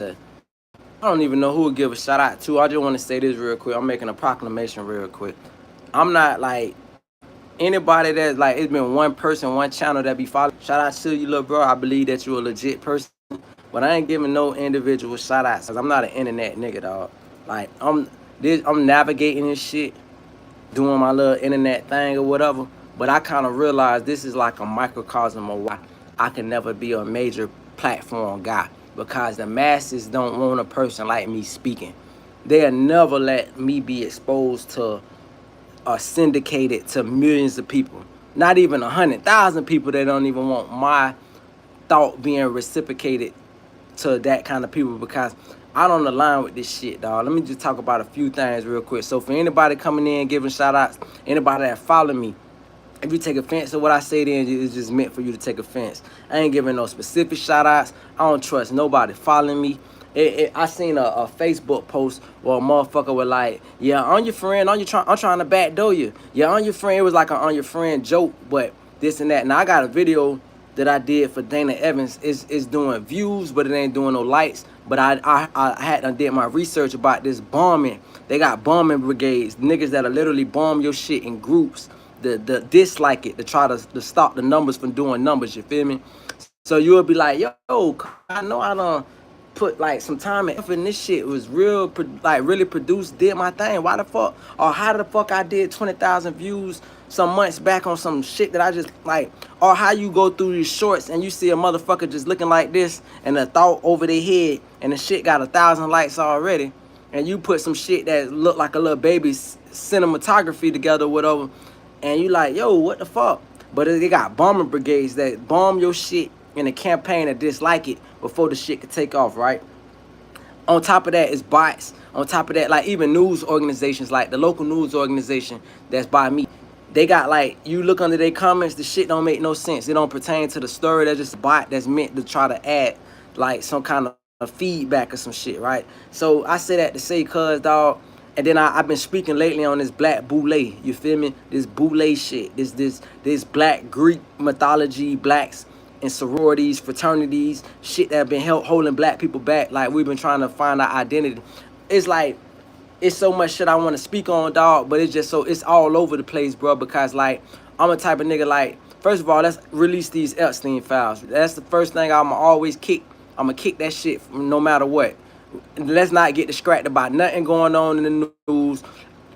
I don't even know who would give a shout out to. I just want to say this real quick. I'm making a proclamation real quick. I'm not like anybody that's like, it's been one person, one channel that be following. Shout out to you, little bro. I believe that you're a legit person, but I ain't giving no individual shout outs because I'm not an internet nigga, dog. Like I'm navigating this shit, doing my little internet thing or whatever. But I kind of realized this is like a microcosm of why I can never be a major platform guy, because the masses don't want a person like me speaking. They'll never let me be exposed to or syndicated to millions of people. Not even 100,000 people that don't even want my thought being reciprocated to that kind of people, because I don't align with this shit, dog. Let me just talk about a few things real quick. So for anybody coming in giving shout outs, anybody that follow me, if you take offense to what I say, then it's just meant for you to take offense. I ain't giving no specific shout outs. I don't trust nobody following me. I seen a Facebook post where a motherfucker was like, yeah, on your friend, I'm trying to backdoor you. Yeah, on your friend. It was like an on your friend joke, but this and that. Now I got a video that I did for Dana Evans. Is doing views, but it ain't doing no likes. But I had did my research about this bombing. They got bombing brigades, niggas that'll literally bomb your shit in groups. The dislike it to try to stop the numbers from doing numbers. You feel me? So you'll be like, yo, I know I done put like some time and effort in this shit. It was real, like really produced, did my thing. Why the fuck, or how the fuck I did 20,000 views some months back on some shit that I just like, or how you go through these shorts and you see a motherfucker just looking like this and a thought over their head and the shit got 1,000 likes already, and you put some shit that look like a little baby's cinematography together, whatever, and you like, yo, what the fuck? But they got bombing brigades that bomb your shit in a campaign to dislike it before the shit could take off, right? On top of that is bots. On top of that, like even news organizations, like the local news organization that's by me, they got like, you look under their comments, the shit don't make no sense. It don't pertain to the story. That's just a bot that's meant to try to add like some kind of feedback or some shit, right? So I say that to say, cuz, dog. And then I've been speaking lately on this black boule. You feel me? This boule shit. This black Greek mythology, blacks and sororities, fraternities, shit that have been holding black people back. Like we've been trying to find our identity. It's like, it's so much shit I want to speak on, dog, but it's just so, it's all over the place, bro, because like I'm a type of nigga like, first of all, let's release these Epstein files. That's the first thing I'ma always kick. I'ma kick that shit no matter what. Let's not get distracted about nothing going on in the news,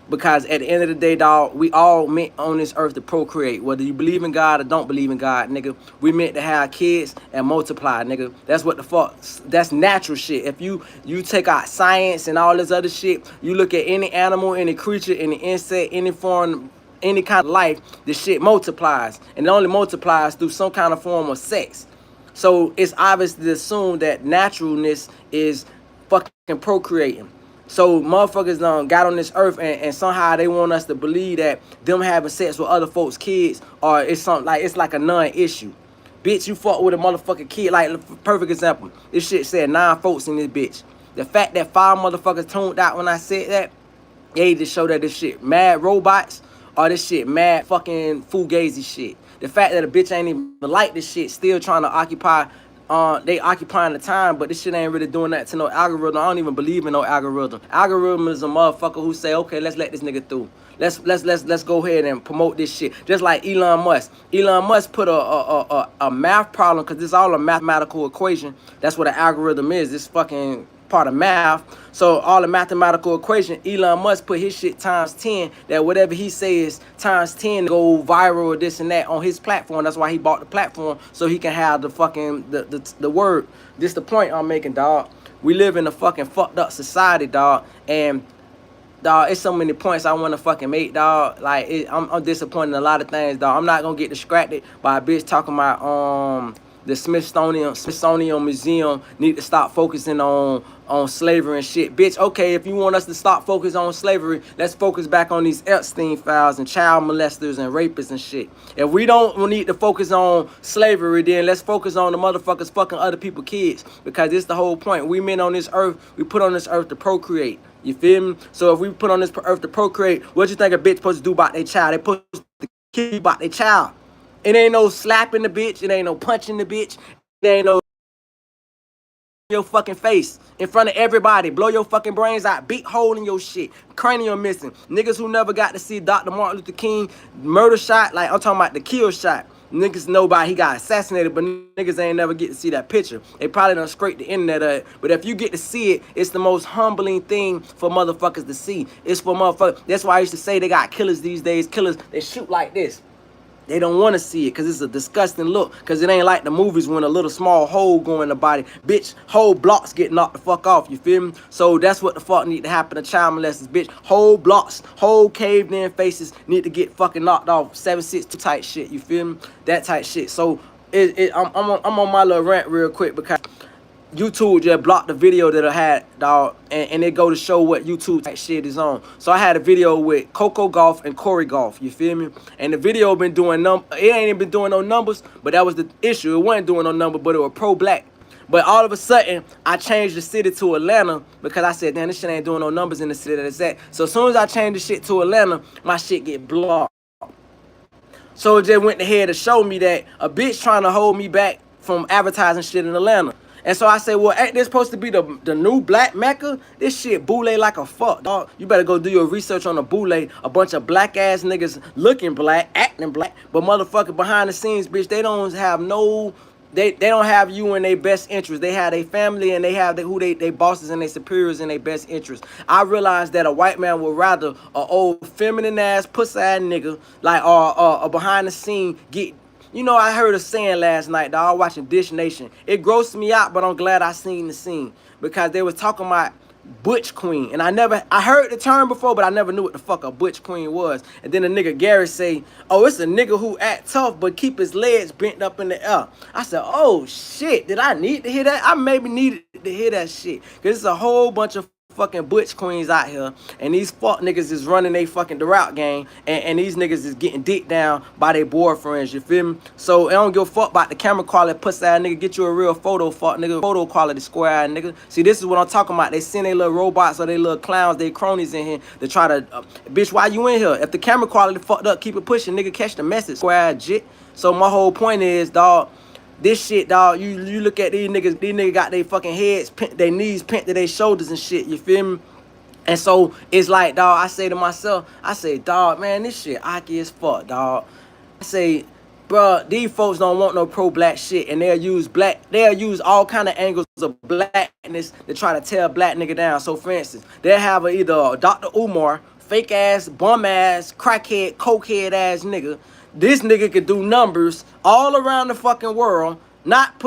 because at the end of the day, dog, we all meant on this earth to procreate. Whether you believe in God or don't believe in God, nigga, we meant to have kids and multiply, nigga. That's what the fuck, that's natural shit. If you take out science and all this other shit, you look at any animal, any creature, any insect, any foreign, any kind of life, this shit multiplies. And it only multiplies through some kind of form of sex. So it's obvious to assume that naturalness is fucking procreating. So motherfuckers got on this earth and somehow they want us to believe that them having sex with other folks' kids, or it's something like, it's like a non-issue. Bitch, you fuck with a motherfucking kid. Like, perfect example. This shit said 9 folks in this bitch. The fact that 5 motherfuckers tuned out when I said that, they just show that this shit mad robots, or this shit mad fucking fugazi shit. The fact that a bitch ain't even like this shit, still trying to occupy, they occupying the time, but this shit ain't really doing that to no algorithm. I don't even believe in no algorithm. Algorithm is a motherfucker who say, okay, let's let this nigga through. Let's go ahead and promote this shit. Just like Elon Musk. Elon Musk put a math problem, because this is all a mathematical equation. That's what an algorithm is. This fucking part of math. So all the mathematical equation, Elon Musk put his shit times 10, that whatever he says times 10 go viral or this and that on his platform. That's why he bought the platform, so he can have the fucking the word. This the point I'm making, dog. We live in a fucking fucked up society, dog. And dog, it's so many points I want to fucking make, dog. Like, I'm disappointed in a lot of things, dog. I'm not gonna get distracted by a bitch talking about the Smithsonian Museum need to stop focusing on slavery and shit. Bitch, okay, if you want us to stop focus on slavery, let's focus back on these Epstein files and child molesters and rapists and shit. If we don't need to focus on slavery, then let's focus on the motherfuckers fucking other people's kids, because it's the whole point. We men on this earth, we put on this earth to procreate. You feel me? So if we put on this earth to procreate, what you think a bitch supposed to do about their child? They supposed to kill about their child. It ain't no slapping the bitch. It ain't no punching the bitch. It ain't no your fucking face in front of everybody, blow your fucking brains out, big hole in your shit, cranium missing. Niggas who never got to see Dr. Martin Luther King murder shot, like I'm talking about the kill shot. Niggas know about he got assassinated, but niggas ain't never get to see that picture. They probably done scrape the internet of it. But if you get to see it, it's the most humbling thing for motherfuckers to see. It's for motherfuckers. That's why I used to say they got killers these days. Killers, they shoot like this. They don't want to see it because it's a disgusting look. Because it ain't like the movies when a little small hole go in the body. Bitch, whole blocks get knocked the fuck off. You feel me? So that's what the fuck need to happen to child molesters, bitch. Whole blocks, whole caved in faces need to get fucking knocked off. 762 type shit. You feel me? That type shit. So I'm on my little rant real quick because YouTube just blocked the video that I had, dog, and it go to show what YouTube type shit is on. So I had a video with Coco Golf and Corey Golf, you feel me? And the video been doing it ain't even been doing no numbers, but that was the issue. It wasn't doing no number, but it was pro-black. But all of a sudden, I changed the city to Atlanta because I said, damn, this shit ain't doing no numbers in the city that it's at. So as soon as I changed the shit to Atlanta, my shit get blocked. So it just went ahead to show me that a bitch trying to hold me back from advertising shit in Atlanta. And so I say, well, ain't this supposed to be the new black Mecca? This shit boule like a fuck, dog. You better go do your research on the boule. A bunch of black ass niggas looking black, acting black, but motherfucker behind the scenes, bitch, they don't have no, they don't have you in their best interest. They have their family and they have who they bosses and their superiors in their best interest. I realized that a white man would rather a old feminine ass pussy ass nigga like a behind the scene get. You know, I heard a saying last night, dog, watching Dish Nation. It grossed me out, but I'm glad I seen the scene. Because they was talking about butch queen. And I heard the term before, but I never knew what the fuck a butch queen was. And then the nigga Gary say, oh, it's a nigga who act tough, but keep his legs bent up in the air. I said, oh, shit, did I need to hear that? I maybe needed to hear that shit. Because it's a whole bunch of fucking butch queens out here, and these fuck niggas is running they fucking the route game, and these niggas is getting dick down by their boyfriends, you feel me? So I don't give a fuck about the camera quality, pussy ass nigga. Get you a real photo, fuck nigga. Photo quality, square ass nigga. See, this is what I'm talking about. They send their little robots or they little clowns, they cronies in here to try to, bitch, why you in here? If the camera quality fucked up, keep it pushing, nigga. Catch the message, square ass jit. So my whole point is, dog, this shit, dog, you look at these niggas got their fucking heads, their knees pent to their shoulders and shit, you feel me? And so it's like, dog, I say to myself, I say, dog, man, this shit icky as fuck, dog. I say, bruh, these folks don't want no pro-black shit, and they'll use all kind of angles of blackness to try to tear a black nigga down. So for instance, they'll have either Dr. Umar, fake ass, bum ass, crackhead, cokehead ass nigga. This nigga could do numbers all around the fucking world, not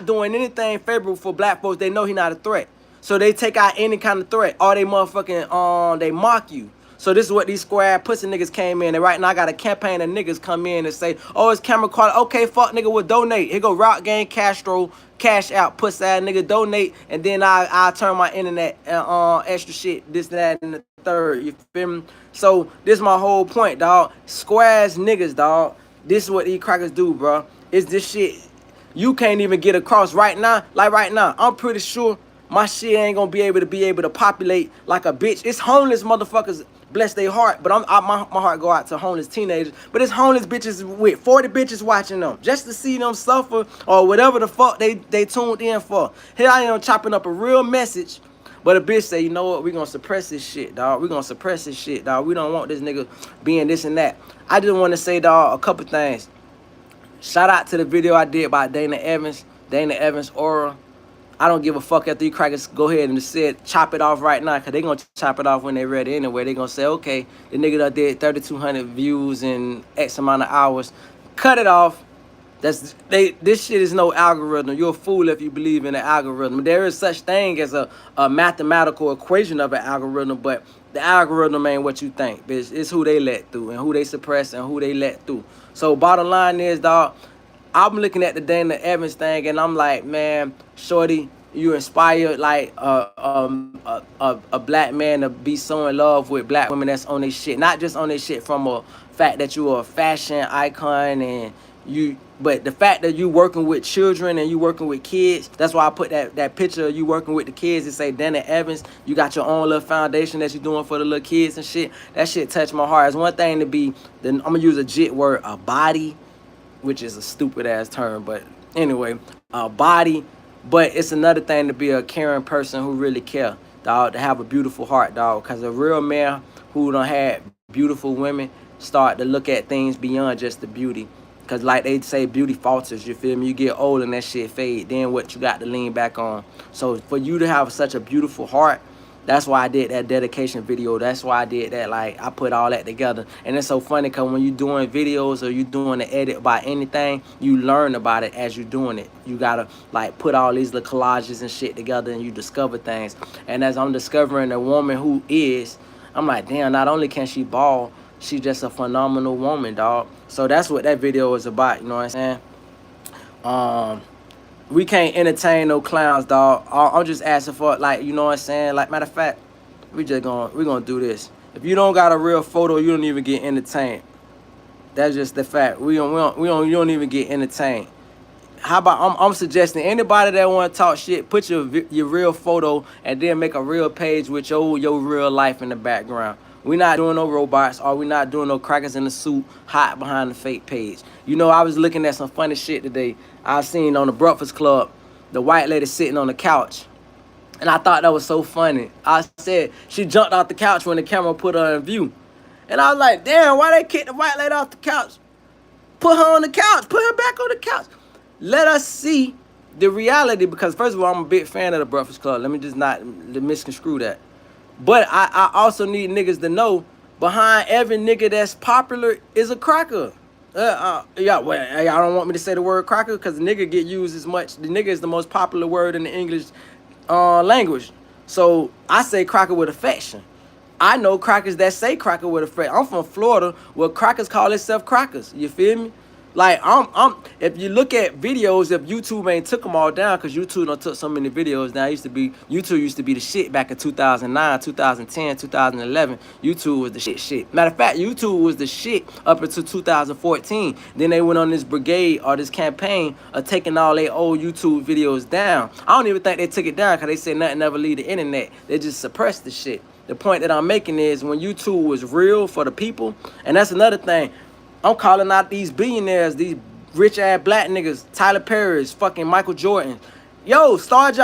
doing anything favorable for black folks. They know he not a threat. So they take out any kind of threat. Or they motherfucking, they mock you. So this is what these square pussy niggas came in. And right now I got a campaign of niggas come in and say, oh, it's camera quality. Okay, fuck nigga will donate. Here go Game Castro, cash out, pussy ass nigga, donate. And then I'll turn my internet extra shit, this, that, and the third. You feel me? So this is my whole point, dog. Square ass niggas, dog. This is what these crackers do, bro. It's this shit you can't even get across right now. Like right now, I'm pretty sure my shit ain't gonna be able to populate like a bitch. It's homeless motherfuckers, bless their heart, but my heart go out to homeless teenagers. But it's homeless bitches with 40 bitches watching them just to see them suffer or whatever the fuck they tuned in for. Here I am chopping up a real message, but a bitch say, you know what, we gonna suppress this shit, dog. We gonna suppress this shit, dog. We don't want this nigga being this and that. I just want to say, dog, a couple things. Shout out to the video I did by Dana Evans Aura. I don't give a fuck if these crackers go ahead and just said chop it off right now, because they going to chop it off when they ready anyway. They going to say, okay, the nigga that did 3,200 views in X amount of hours. Cut it off. This shit is no algorithm. You're a fool if you believe in an algorithm. There is such thing as a mathematical equation of an algorithm, but the algorithm ain't what you think, bitch. It's who they let through and who they suppress and who they let through. So bottom line is, dog, I'm looking at the Dana Evans thing and I'm like, man, shorty, you inspired like a black man to be so in love with black women that's on their shit. Not just on their shit from a fact that you are a fashion icon and but the fact that you working with children and you working with kids. That's why I put that picture of you working with the kids and say Dana Evans, you got your own little foundation that you're doing for the little kids and shit. That shit touched my heart. It's one thing to be, I'm gonna use a jit word, a body, which is a stupid ass term, but anyway, a body, But it's another thing to be a caring person who really care, dog, to have a beautiful heart, dog. Because a real man who done had beautiful women start to look at things beyond just the beauty. Because like they say, beauty falters, you feel me? You get old and that shit fade. Then what you got to lean back on. So for you to have such a beautiful heart, that's why I did that dedication video. That's why I did that. Like, I put all that together. And it's so funny because when you're doing videos or you doing the edit about anything, you learn about it as you're doing it. You got to, like, put all these little collages and shit together and you discover things. And as I'm discovering a woman who is, I'm like, damn, not only can she ball, she just a phenomenal woman, dog. So that's what that video is about, you know what I'm saying? We can't entertain no clowns, dog. I'm just asking for, like, you know what I'm saying? Like, matter of fact, we're gonna do this. If you don't got a real photo, you don't even get entertained. That's just the fact. You don't even get entertained. How about I'm suggesting anybody that want to talk shit, put your real photo and then make a real page with your real life in the background. We not doing no robots, or we not doing no crackers in the suit hot behind the fake page. You know, I was looking at some funny shit today. I seen on the Breakfast Club, the white lady sitting on the couch. And I thought that was so funny. I said she jumped off the couch when the camera put her in view. And I was like, damn, why they kick the white lady off the couch? Put her on the couch. Put her back on the couch. Let us see the reality, because first of all, I'm a big fan of the Breakfast Club. Let me just not misconstrue that. But I also need niggas to know behind every nigga that's popular is a cracker. Well, y'all don't want me to say the word cracker because nigga get used as much. The nigga is the most popular word in the English language. So I say cracker with affection. I know crackers that say cracker with affection. I'm from Florida where crackers call themselves crackers. You feel me? Like, if you look at videos, if YouTube ain't took them all down, because YouTube done took so many videos down. YouTube used to be the shit back in 2009, 2010, 2011. YouTube was the shit. Matter of fact, YouTube was the shit up until 2014. Then they went on this brigade or this campaign of taking all their old YouTube videos down. I don't even think they took it down because they said nothing ever leave the internet. They just suppressed the shit. The point that I'm making is when YouTube was real for the people, and that's another thing. I'm calling out these billionaires, these rich-ass black niggas, Tyler Perry's, fucking Michael Jordan. Yo, start.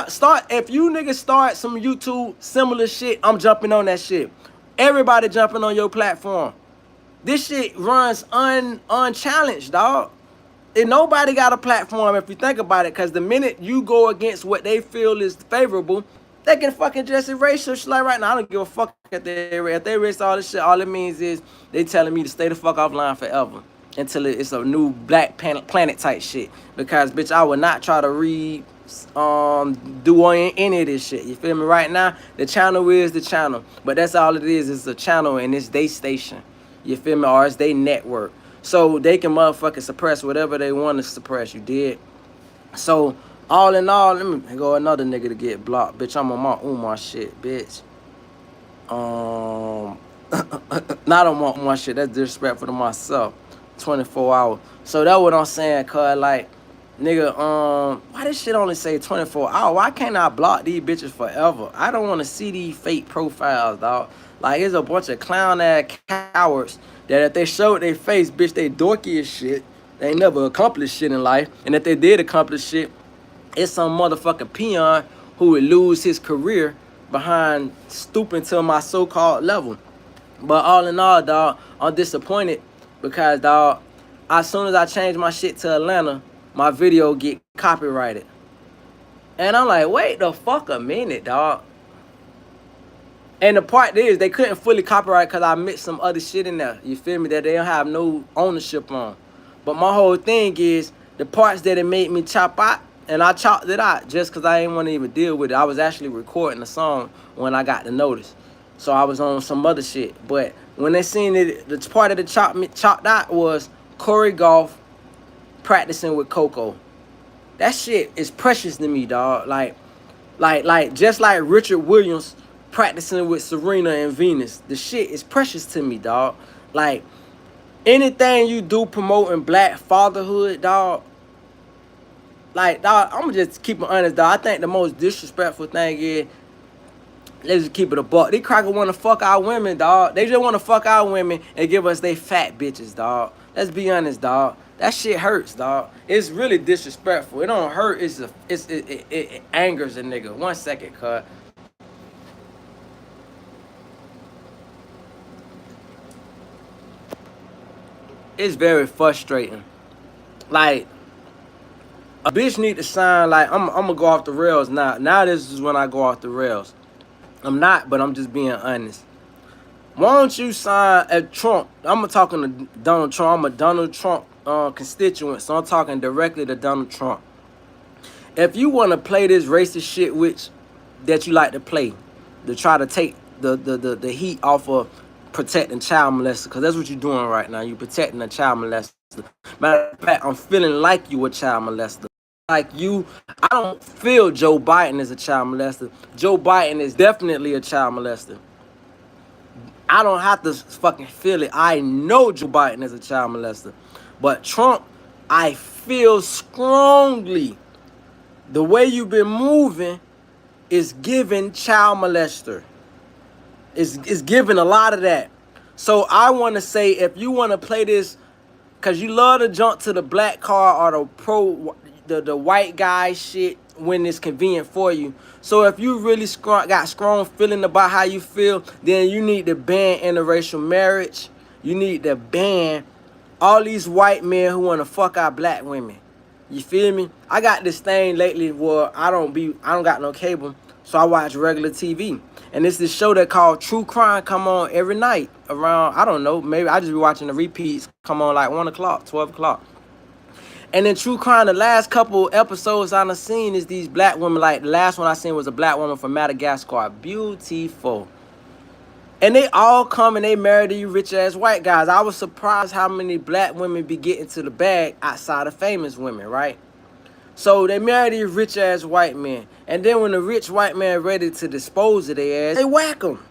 If you niggas start some YouTube similar shit, I'm jumping on that shit. Everybody jumping on your platform. This shit runs unchallenged, dog. And nobody got a platform if you think about it, because the minute you go against what they feel is favorable, they can fucking just erase your shit. Like right now, I don't give a fuck if they erase all this shit. All it means is they telling me to stay the fuck offline forever until it's a new Black Planet type shit. Because, bitch, I would not try to do any of this shit. You feel me? Right now, the channel is the channel. But that's all it is. It's a channel and it's they station. You feel me? Or it's they network. So they can motherfucking suppress whatever they want to suppress. You did? So all in all, let me go another nigga to get blocked. Bitch, I'm on my Umar shit, bitch. Not on my shit. That's disrespectful to myself. 24 hours. So that's what I'm saying, cuz, like, nigga, why this shit only say 24 hours? Why can't I block these bitches forever? I don't want to see these fake profiles, dog. Like, it's a bunch of clown-ass cowards that if they showed their face, bitch, they dorky as shit. They ain't never accomplished shit in life. And if they did accomplish shit, it's some motherfucking peon who would lose his career behind stooping to my so-called level. But all in all, dog, I'm disappointed because, dog, as soon as I change my shit to Atlanta, my video get copyrighted. And I'm like, wait the fuck a minute, dog. And the part is, they couldn't fully copyright because I mixed some other shit in there. You feel me? That they don't have no ownership on. But my whole thing is, the parts that it made me chop out, and I chopped it out just because I didn't want to even deal with it. I was actually recording the song when I got the notice. So I was on some other shit. But when they seen it, the part of the chopped out was Corey Golf practicing with Coco. That shit is precious to me, dog. Like just like Richard Williams practicing with Serena and Venus. The shit is precious to me, dog. Like, anything you do promoting black fatherhood, dog, like, dog, I'm gonna just keep it honest, dog. I think the most disrespectful thing is, let's just keep it a buck. These crackers want to fuck our women, dog. They just want to fuck our women and give us they fat bitches, dog. Let's be honest, dog. That shit hurts, dog. It's really disrespectful. It don't hurt. It angers a nigga. 1 second, cuz. It's very frustrating. Like, a bitch need to sign, like, I'm gonna go off the rails now. Now this is when I go off the rails. I'm not, but I'm just being honest. Why don't you sign at Trump? I'm talking to Donald Trump. I'm a Donald Trump constituent, so I'm talking directly to Donald Trump. If you want to play this racist shit, which that you like to play, to try to take the heat off of protecting child molesters, because that's what you're doing right now. You're protecting a child molester. Matter of fact, I'm feeling like you a child molester. Like you, I don't feel Joe Biden is a child molester. Joe Biden is definitely a child molester. I don't have to fucking feel it. I know Joe Biden is a child molester. But Trump, I feel strongly the way you've been moving is giving child molester. It's giving a lot of that. So I want to say, if you want to play this, because you love to jump to the black card or the white guy shit when it's convenient for you. So if you really got strong feeling about how you feel, then you need to ban interracial marriage. You need to ban all these white men who want to fuck our black women. You feel me? I got this thing lately where I don't got no cable, so I watch regular TV. And it's this show that called True Crime come on every night around, I don't know, maybe I just be watching the repeats come on like 1 o'clock, 12 o'clock. And in True Crime, the last couple episodes I've seen is these black women. Like the last one I seen was a black woman from Madagascar. Beautiful. And they all come and they marry these rich ass white guys. I was surprised how many black women be getting to the bag outside of famous women, right? So they marry these rich ass white men. And then when the rich white man ready to dispose of their ass, they whack them.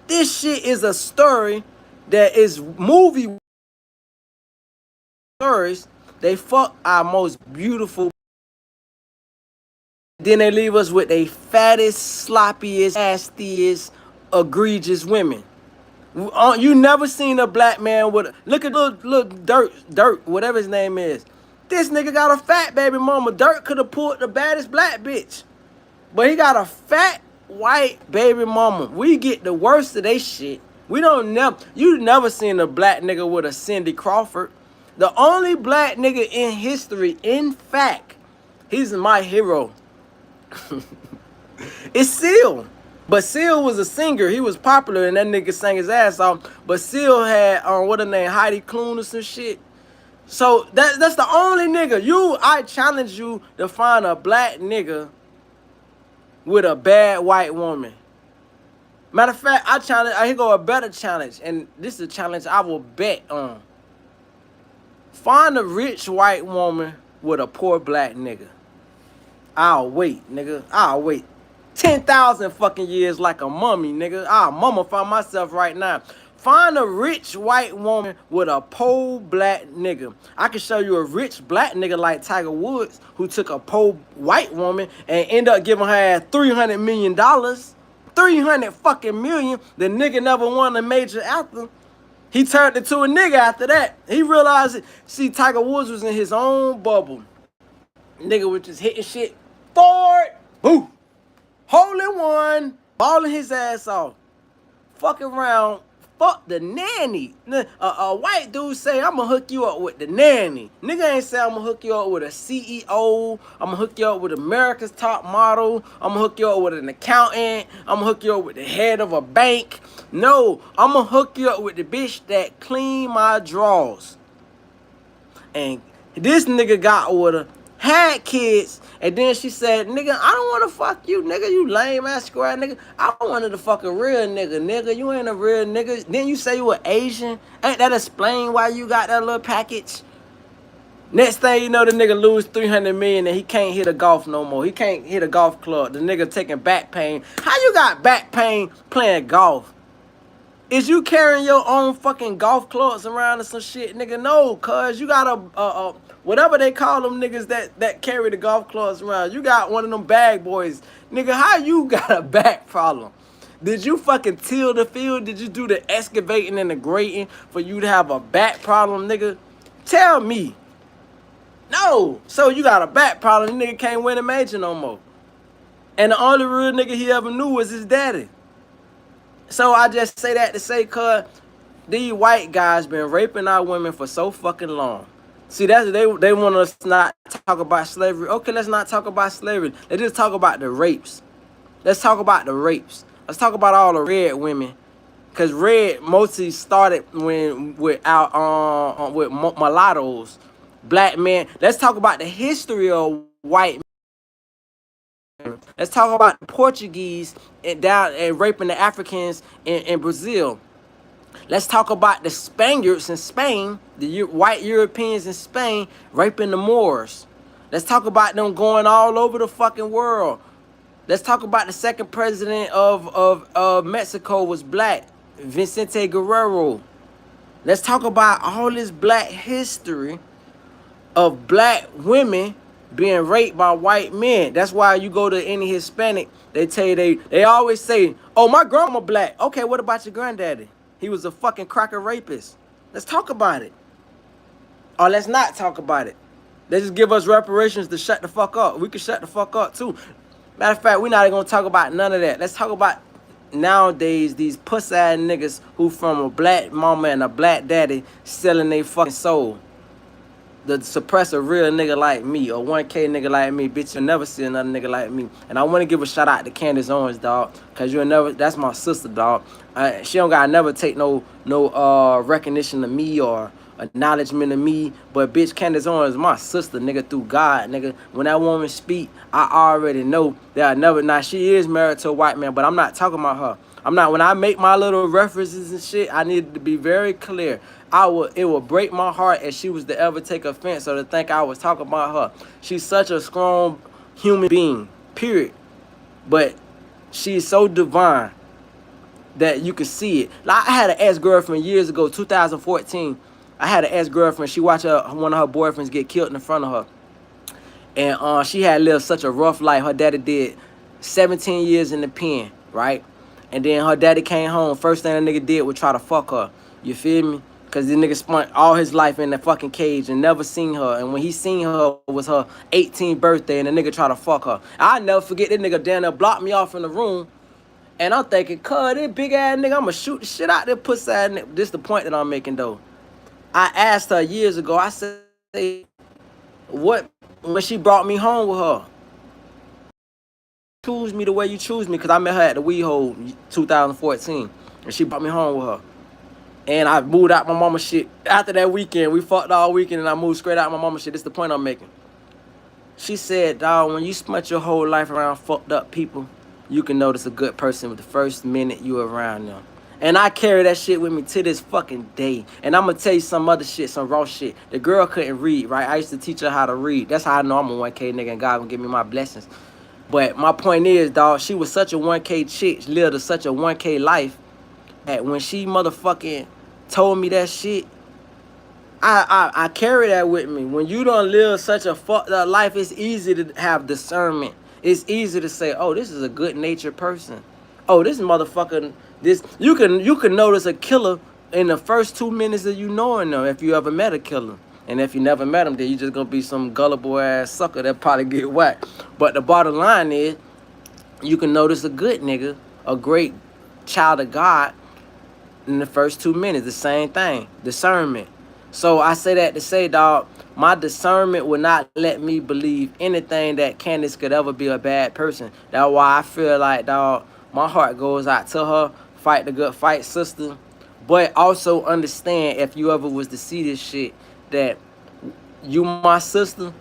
This shit is a story that is movie stories. They fuck our most beautiful. Then they leave us with the fattest, sloppiest, nastiest, egregious women. You never seen a black man with look at little Dirt, whatever his name is. This nigga got a fat baby mama. Dirt could have pulled the baddest black bitch, but he got a fat white baby mama. We get the worst of they shit. You never seen a black nigga with a Cindy Crawford. The only black nigga in history, in fact, he's my hero. It's Seal. But Seal was a singer. He was popular and that nigga sang his ass off. But Seal had, what her name, Heidi Klum or some shit. So that's the only nigga. I challenge you to find a black nigga with a bad white woman. Matter of fact, here go a better challenge. And this is a challenge I will bet on. Find a rich white woman with a poor black nigga. I'll wait, nigga. I'll wait 10,000 fucking years like a mummy, nigga. I'll mummify myself right now. Find a rich white woman with a poor black nigga. I can show you a rich black nigga like Tiger Woods who took a poor white woman and ended up giving her ass $300 million. 300 fucking million. The nigga never won a major anthem. He turned into a nigga after that. He realized it. See, Tiger Woods was in his own bubble. Nigga was just hitting shit forward. Boo. Hole in one. Balling his ass off. Fucking around. Fuck the nanny. A white dude say, I'm going to hook you up with the nanny. Nigga ain't say, I'm going to hook you up with a CEO. I'm going to hook you up with America's top model. I'm going to hook you up with an accountant. I'm going to hook you up with the head of a bank. No, I'm going to hook you up with the bitch that clean my drawers. And this nigga got with her, had kids, and then she said, nigga, I don't want to fuck you, nigga, you lame ass square nigga. I wanted to fuck a real nigga, you ain't a real nigga. Then you say you were Asian. Ain't that explain why you got that little package? Next thing you know, the nigga lose 300 million and he can't hit a golf no more. He can't hit a golf club. The nigga taking back pain. How you got back pain playing golf? Is you carrying your own fucking golf clubs around or some shit, nigga? No, cuz you got a whatever they call them niggas that carry the golf clubs around. You got one of them bag boys. Nigga, how you got a back problem? Did you fucking till the field? Did you do the excavating and the grating for you to have a back problem, nigga? Tell me. No. So you got a back problem. The nigga can't win a major no more. And the only real nigga he ever knew was his daddy. So I just say that to say, cuz these white guys been raping our women for so fucking long. See, that's they want us not talk about slavery. Okay, let's not talk about slavery. Let's just talk about the rapes. Let's talk about the rapes. Let's talk about all the red women. Cause red mostly started when with mulattoes, black men. Let's talk about the history of white men. Let's talk about the Portuguese and raping the Africans in Brazil. Let's talk about the Spaniards in Spain, the white Europeans in Spain raping the Moors. Let's talk about them going all over the fucking world. Let's talk about the second president of Mexico was black, Vicente Guerrero. Let's talk about all this black history of black women being raped by white men. That's why you go to any Hispanic, they tell you they always say, oh, my grandma black. Okay, what about your granddaddy? He was a fucking cracker rapist. Let's talk about it. Or let's not talk about it. They just give us reparations to shut the fuck up. We can shut the fuck up too. Matter of fact, we're not even gonna talk about none of that. Let's talk about nowadays these puss-ass niggas who from a black mama and a black daddy selling their fucking soul. To suppress a real nigga like me, or 1K nigga like me, bitch, you'll never see another nigga like me. And I want to give a shout out to Candace Owens, dog, cause you'll never. That's my sister, dog. She don't gotta never take no recognition of me or acknowledgement of me. But bitch, Candace Owens is my sister, nigga, through God, nigga. When that woman speak, I already know that I never. Now she is married to a white man, but I'm not talking about her. I'm not. When I make my little references and shit, I need to be very clear. It would break my heart if she was to ever take offense or to think I was talking about her. She's such a strong human being, period. But she's so divine that you can see it. Like, I had an ex-girlfriend years ago, 2014. I had an ex-girlfriend. She watched one of her boyfriends get killed in front of her. And she had lived such a rough life. Her daddy did 17 years in the pen, right? And then her daddy came home. First thing that nigga did was try to fuck her. You feel me? Because this nigga spent all his life in the fucking cage and never seen her. And when he seen her, it was her 18th birthday, and the nigga tried to fuck her. I'll never forget this nigga down there blocked me off in the room. And I'm thinking, cuz, this big ass nigga, I'm going to shoot the shit out this pussy ass nigga. This is the point that I'm making, though. I asked her years ago, I said, what, when she brought me home with her? Choose me the way you choose me, because I met her at the Wee Hole 2014. And she brought me home with her. And I moved out my mama shit. After that weekend, we fucked all weekend, and I moved straight out my mama shit. This is the point I'm making. She said, dawg, when you spent your whole life around fucked up people, you can notice a good person with the first minute you around them. And I carry that shit with me to this fucking day. And I'm going to tell you some other shit, some raw shit. The girl couldn't read, right? I used to teach her how to read. That's how I know I'm a 1K nigga and God gonna give me my blessings. But my point is, dawg, she was such a 1K chick. She lived such a 1K life. That when she motherfucking told me that shit, I carry that with me. When you don't live such a fucked up life, it's easy to have discernment. It's easy to say, oh, this is a good natured person. Oh, this motherfucker, this you can notice a killer in the first 2 minutes of you knowing them if you ever met a killer. And if you never met him, then you just gonna be some gullible ass sucker that probably get whacked. But the bottom line is, you can notice a good nigga, a great child of God, in the first 2 minutes. The same thing, discernment. So I say that to say, dog, my discernment will not let me believe anything that Candace could ever be a bad person. That's why I feel like, dog, my heart goes out to her. Fight the good fight, sister. But also understand, if you ever was to see this shit, that you my sister.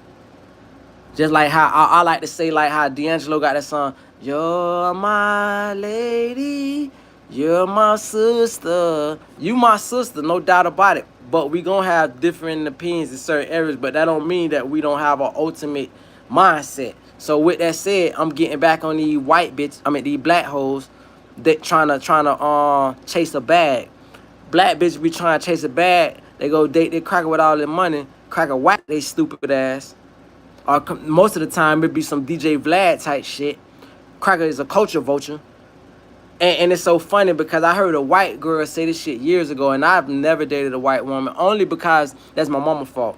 Just like how I like to say, like how D'Angelo got that song, you're my lady, you're my sister. You my sister, no doubt about it. But we gonna have different opinions in certain areas, but that don't mean that we don't have an ultimate mindset. So with that said, I'm getting back on these these black hoes that trying to chase a bag. Black bitches be trying to chase a bag. They go date their cracker with all their money. Cracker whack they stupid ass. Or most of the time it be some DJ Vlad type shit. Cracker is a culture vulture. And it's so funny because I heard a white girl say this shit years ago, and I've never dated a white woman, only because that's my mama's fault.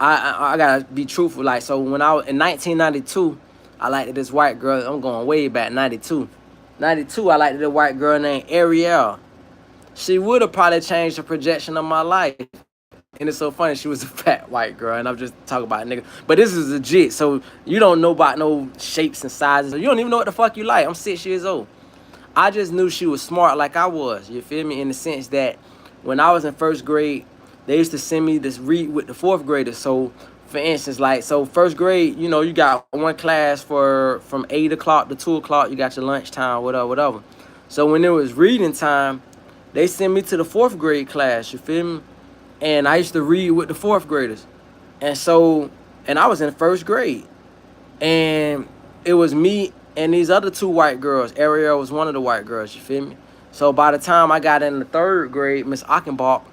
I gotta be truthful. Like, so when I was in 1992, I liked this white girl. I'm going way back, 92. 92, I liked this white girl named Ariel. She would have probably changed the projection of my life. And it's so funny, she was a fat white girl, and I'm just talking about nigga. But this is legit, so you don't know about no shapes and sizes. You don't even know what the fuck you like. I'm 6 years old. I just knew she was smart like I was. You feel me? In the sense that when I was in first grade, they used to send me this read with the fourth graders. So, for instance, like, so first grade, you know, you got one class from 8 o'clock to 2 o'clock. You got your lunchtime, whatever, whatever. So when it was reading time, they sent me to the fourth grade class. You feel me? And I used to read with the fourth graders. And so, and I was in first grade. And it was me and these other two white girls. Ariel was one of the white girls, you feel me? So by the time I got in the third grade, Miss Achenbach,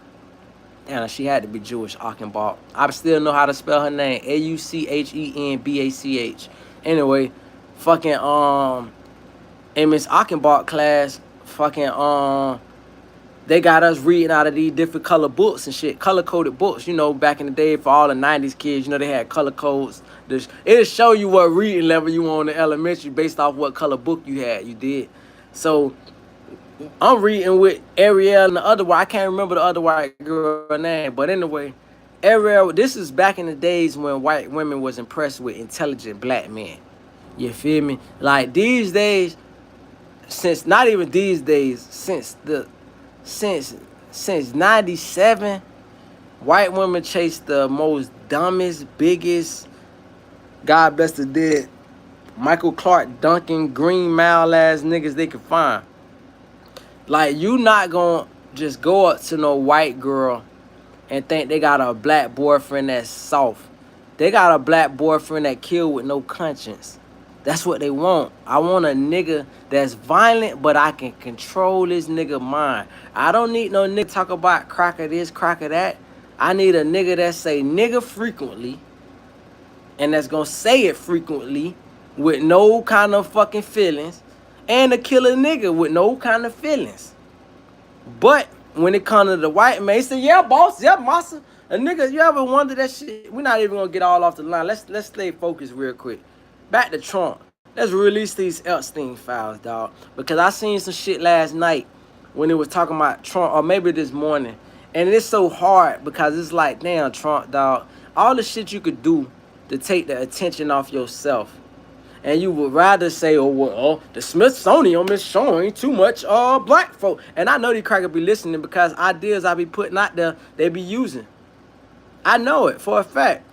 and she had to be Jewish, Achenbach. I still know how to spell her name, Auchenbach. Anyway, fucking in Miss Achenbach class, fucking they got us reading out of these different color books and shit, color-coded books. You know, back in the day, for all the 90s kids, you know, they had color codes. It'll show you what reading level you on in elementary based off what color book you had, you did. So, I'm reading with Ariel and the other one. I can't remember the other white girl name. But anyway, Ariel, this is back in the days when white women was impressed with intelligent black men. You feel me? Like, these days, since, not even these days, since 97, white women chase the most dumbest, biggest, God bless the dead, Michael Clark Duncan, Green Mile ass niggas they could find. Like, you not gonna just go up to no white girl and think they got a black boyfriend that's soft. They got a black boyfriend that kill with no conscience. That's what they want. I want a nigga that's violent, but I can control this nigga mind. I don't need no nigga talk about crack of this, crack of that. I need a nigga that say nigga frequently, and that's gonna say it frequently with no kind of fucking feelings, and to kill a nigga with no kind of feelings. But when it comes to the white man, he said, yeah, boss, yeah, massa. A nigga, you ever wonder that shit? We're not even gonna get all off the line. Let's stay focused real quick. Back to Trump. Let's release these Epstein files, dog. Because I seen some shit last night when it was talking about Trump, or maybe this morning. And it's so hard because it's like, damn, Trump, dog. All the shit you could do to take the attention off yourself. And you would rather say, oh, well, the Smithsonian is showing too much black folk. And I know these crackers be listening because ideas I be putting out there, they be using. I know it for a fact.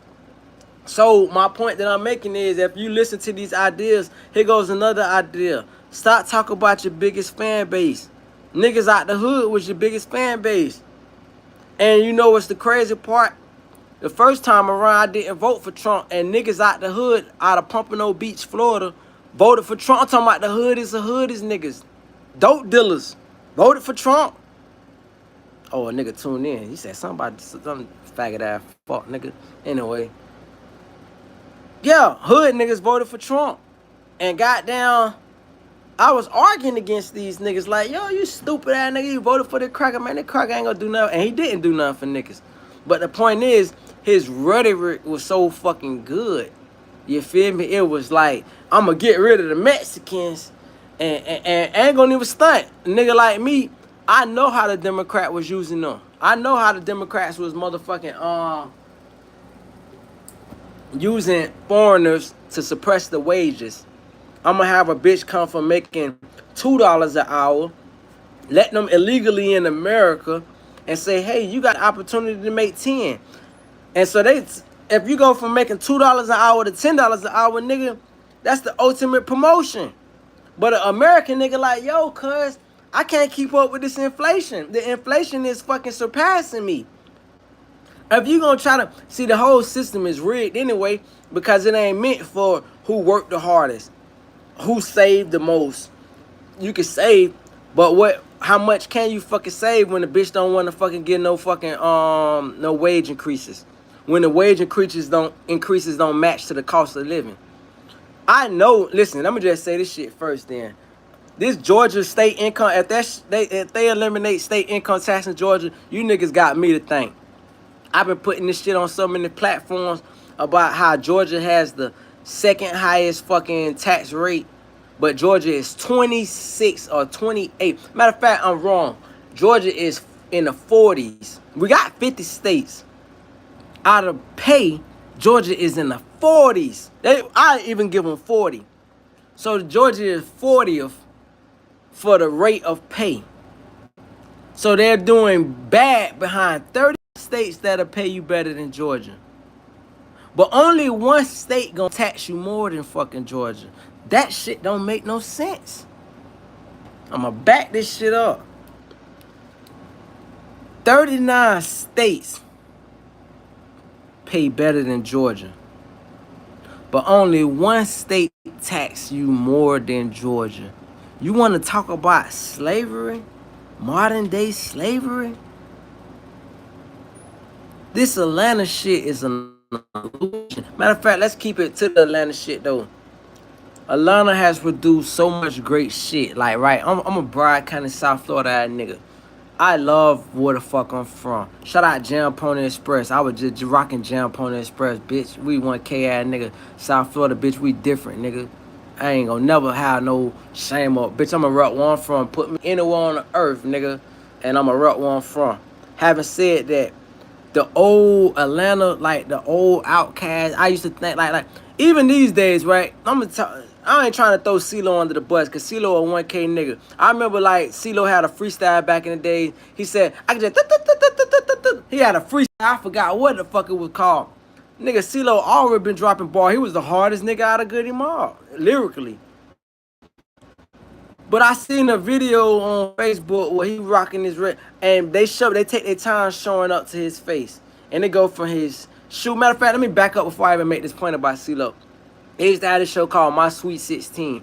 So my point that I'm making is, if you listen to these ideas, here goes another idea. Stop talking about your biggest fan base. Niggas out the hood was your biggest fan base. And you know what's the crazy part? The first time around, I didn't vote for Trump, and niggas out the hood, out of Pompano Beach, Florida, voted for Trump. I'm talking about the hood is niggas. Dope dealers voted for Trump. Oh, a nigga tuned in. He said something about some faggot ass fuck nigga. Anyway. Yeah, hood niggas voted for Trump. And goddamn, I was arguing against these niggas like, yo, you stupid ass nigga, you voted for the cracker, man. That cracker ain't gonna do nothing. And he didn't do nothing for niggas. But the point is, his rhetoric was so fucking good. You feel me? It was like, I'm gonna get rid of the Mexicans and ain't gonna even stunt. A nigga like me, I know how the Democrat was using them. I know how the Democrats was motherfucking using foreigners to suppress the wages. I'm gonna have a bitch come from making $2 an hour, let them illegally in America, and say, hey, you got the opportunity to make 10. And so if you go from making $2 an hour to $10 an hour, nigga, that's the ultimate promotion. But an American nigga like, yo, cuz, I can't keep up with this inflation. The inflation is fucking surpassing me. If you gonna try to, see, the whole system is rigged anyway, because it ain't meant for who worked the hardest, who saved the most. You can save, but how much can you fucking save when the bitch don't want to fucking get no fucking no wage increases? When the wage increases don't match to the cost of living. I know, listen, let me just say this shit first then. This Georgia state income, if they eliminate state income tax in Georgia, you niggas got me to thank. I've been putting this shit on so many platforms about how Georgia has the second highest fucking tax rate, but Georgia is 26 or 28. Matter of fact, I'm wrong. Georgia is in the 40s. We got 50 states. Out of pay, Georgia is in the 40s. I even give them 40. So Georgia is 40th for the rate of pay. So they're doing bad behind 30 states that'll pay you better than Georgia. But only one state gonna tax you more than fucking Georgia. That shit don't make no sense. I'ma back this shit up. 39 states pay better than Georgia. But only one state tax you more than Georgia. You want to talk about slavery? Modern day slavery? This Atlanta shit is an illusion. Matter of fact, let's keep it to the Atlanta shit though. Atlanta has produced so much great shit. Like, right, I'm a Broward County, South Florida ass nigga. I love where the fuck I'm from. Shout out Jam Pony Express. I was just rocking Jam Pony Express, bitch. We 1K ass nigga. South Florida, bitch, we different, nigga. I ain't gonna never have no shame up. Bitch, I'm a rep where I'm from. Put me anywhere on the earth, nigga. And I'm a rep where I'm from. Having said that, the old Atlanta, like the old Outcast, I used to think like even these days, right? I ain't trying to throw CeeLo under the bus, cause CeeLo a 1K nigga. I remember like CeeLo had a freestyle back in the day. He said, I could just he had a freestyle. I forgot what the fuck it was called. Nigga, CeeLo already been dropping ball. He was the hardest nigga out of Goody Mob, lyrically. But I seen a video on Facebook where he rocking his red, and they take their time showing up to his face, and they go from his shoe. Matter of fact, let me back up before I even make this point about CeeLo. They used to have this show called My Sweet 16.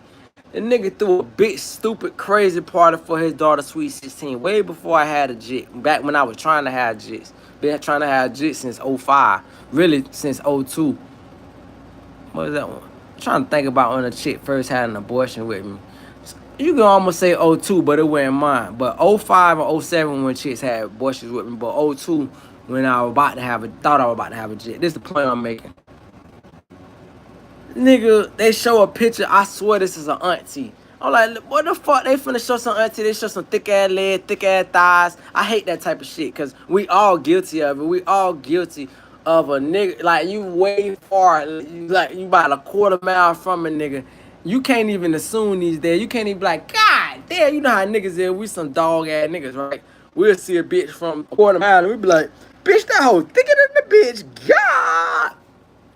The nigga threw a big, stupid, crazy party for his daughter, Sweet 16, way before I had a jit. Back when I was trying to have jits. Been trying to have jits since 05. Really, since 02. What is that one? I'm trying to think about when a chick first had an abortion with me. You can almost say 02, but it wasn't mine. But 05 or 07 when chicks had abortions with me. But 02 when I was about to have thought I was about to have a jit. This is the point I'm making. Nigga, they show a picture. I swear this is an auntie. I'm like, what the fuck? They finna show some auntie. They show some thick ass legs, thick ass thighs. I hate that type of shit because we all guilty of it. We all guilty of a nigga. Like, you way far. Like, you about a quarter mile from a nigga. You can't even assume these days. You can't even be like, God damn, you know how niggas is. We some dog ass niggas, right? We'll see a bitch from a quarter mile and we be like, bitch, that hoe thicker than the bitch. God.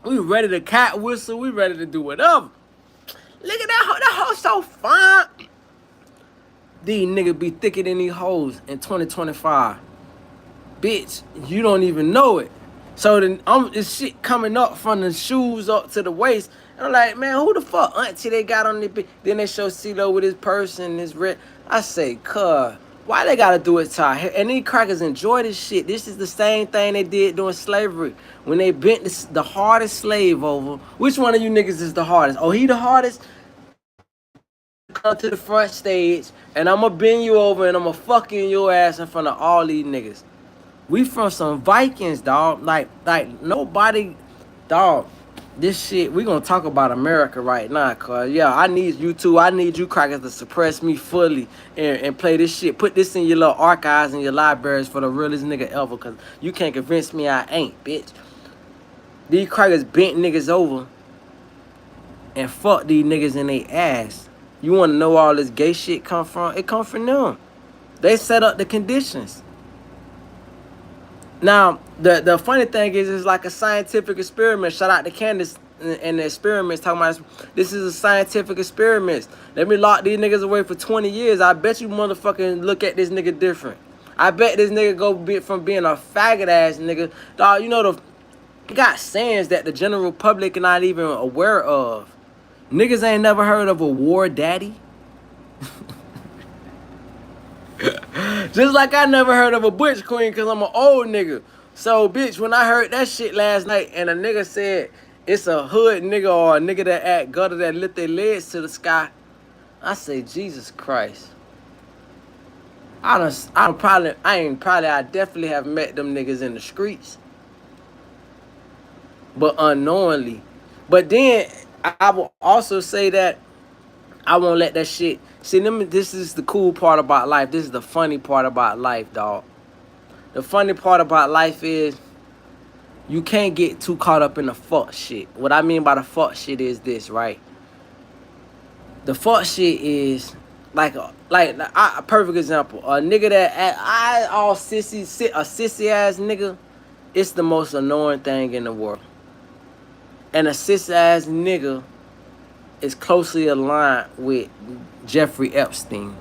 We ready to cat whistle. We ready to do whatever. Look at that hoe. That hoe so fine. These niggas be thicker than these hoes in 2025. Bitch, you don't even know it. So then this shit coming up from the shoes up to the waist. And I'm like, man, who the fuck auntie they got on this bitch? Then they show CeeLo with his purse and his red. I say, cuz, why they gotta do it to our hair? And these crackers enjoy this shit. This is the same thing they did during slavery. When they bent the hardest slave over. Which one of you niggas is the hardest? Oh, he the hardest? Come to the front stage and I'ma bend you over and I'ma fuck in your ass in front of all these niggas. We from some Vikings, dog. Like nobody, dog. This shit, we gonna talk about America right now, cuz. Yeah, I need you too. I need you crackers to suppress me fully and play this shit. Put this in your little archives and your libraries for the realest nigga ever, cuz you can't convince me I ain't, bitch. These crackers bent niggas over and fuck these niggas in their ass. You wanna know where all this gay shit come from? It come from them. They set up the conditions. Now, the funny thing is, it's like a scientific experiment. Shout out to Candace and the experiments talking about this is a scientific experiment. Let me lock these niggas away for 20 years. I bet you motherfucking look at this nigga different. I bet this nigga go from being a faggot ass nigga. Dog, you know got sayings that the general public are not even aware of. Niggas ain't never heard of a war daddy. Just like I never heard of a butch queen because I'm an old nigga. So, bitch, when I heard that shit last night and a nigga said it's a hood nigga or a nigga that act gutter that lift their legs to the sky, I say, Jesus Christ. I definitely have met them niggas in the streets. but unknowingly. But then I will also say that I won't let that shit. See, this is the cool part about life. This is the funny part about life, dog. The funny part about life is you can't get too caught up in the fuck shit. What I mean by the fuck shit is this, right? The fuck shit is a perfect example. A nigga that I all sissy, a sissy ass nigga. It's the most annoying thing in the world. And a sissy ass nigga is closely aligned with Jeffrey Epstein.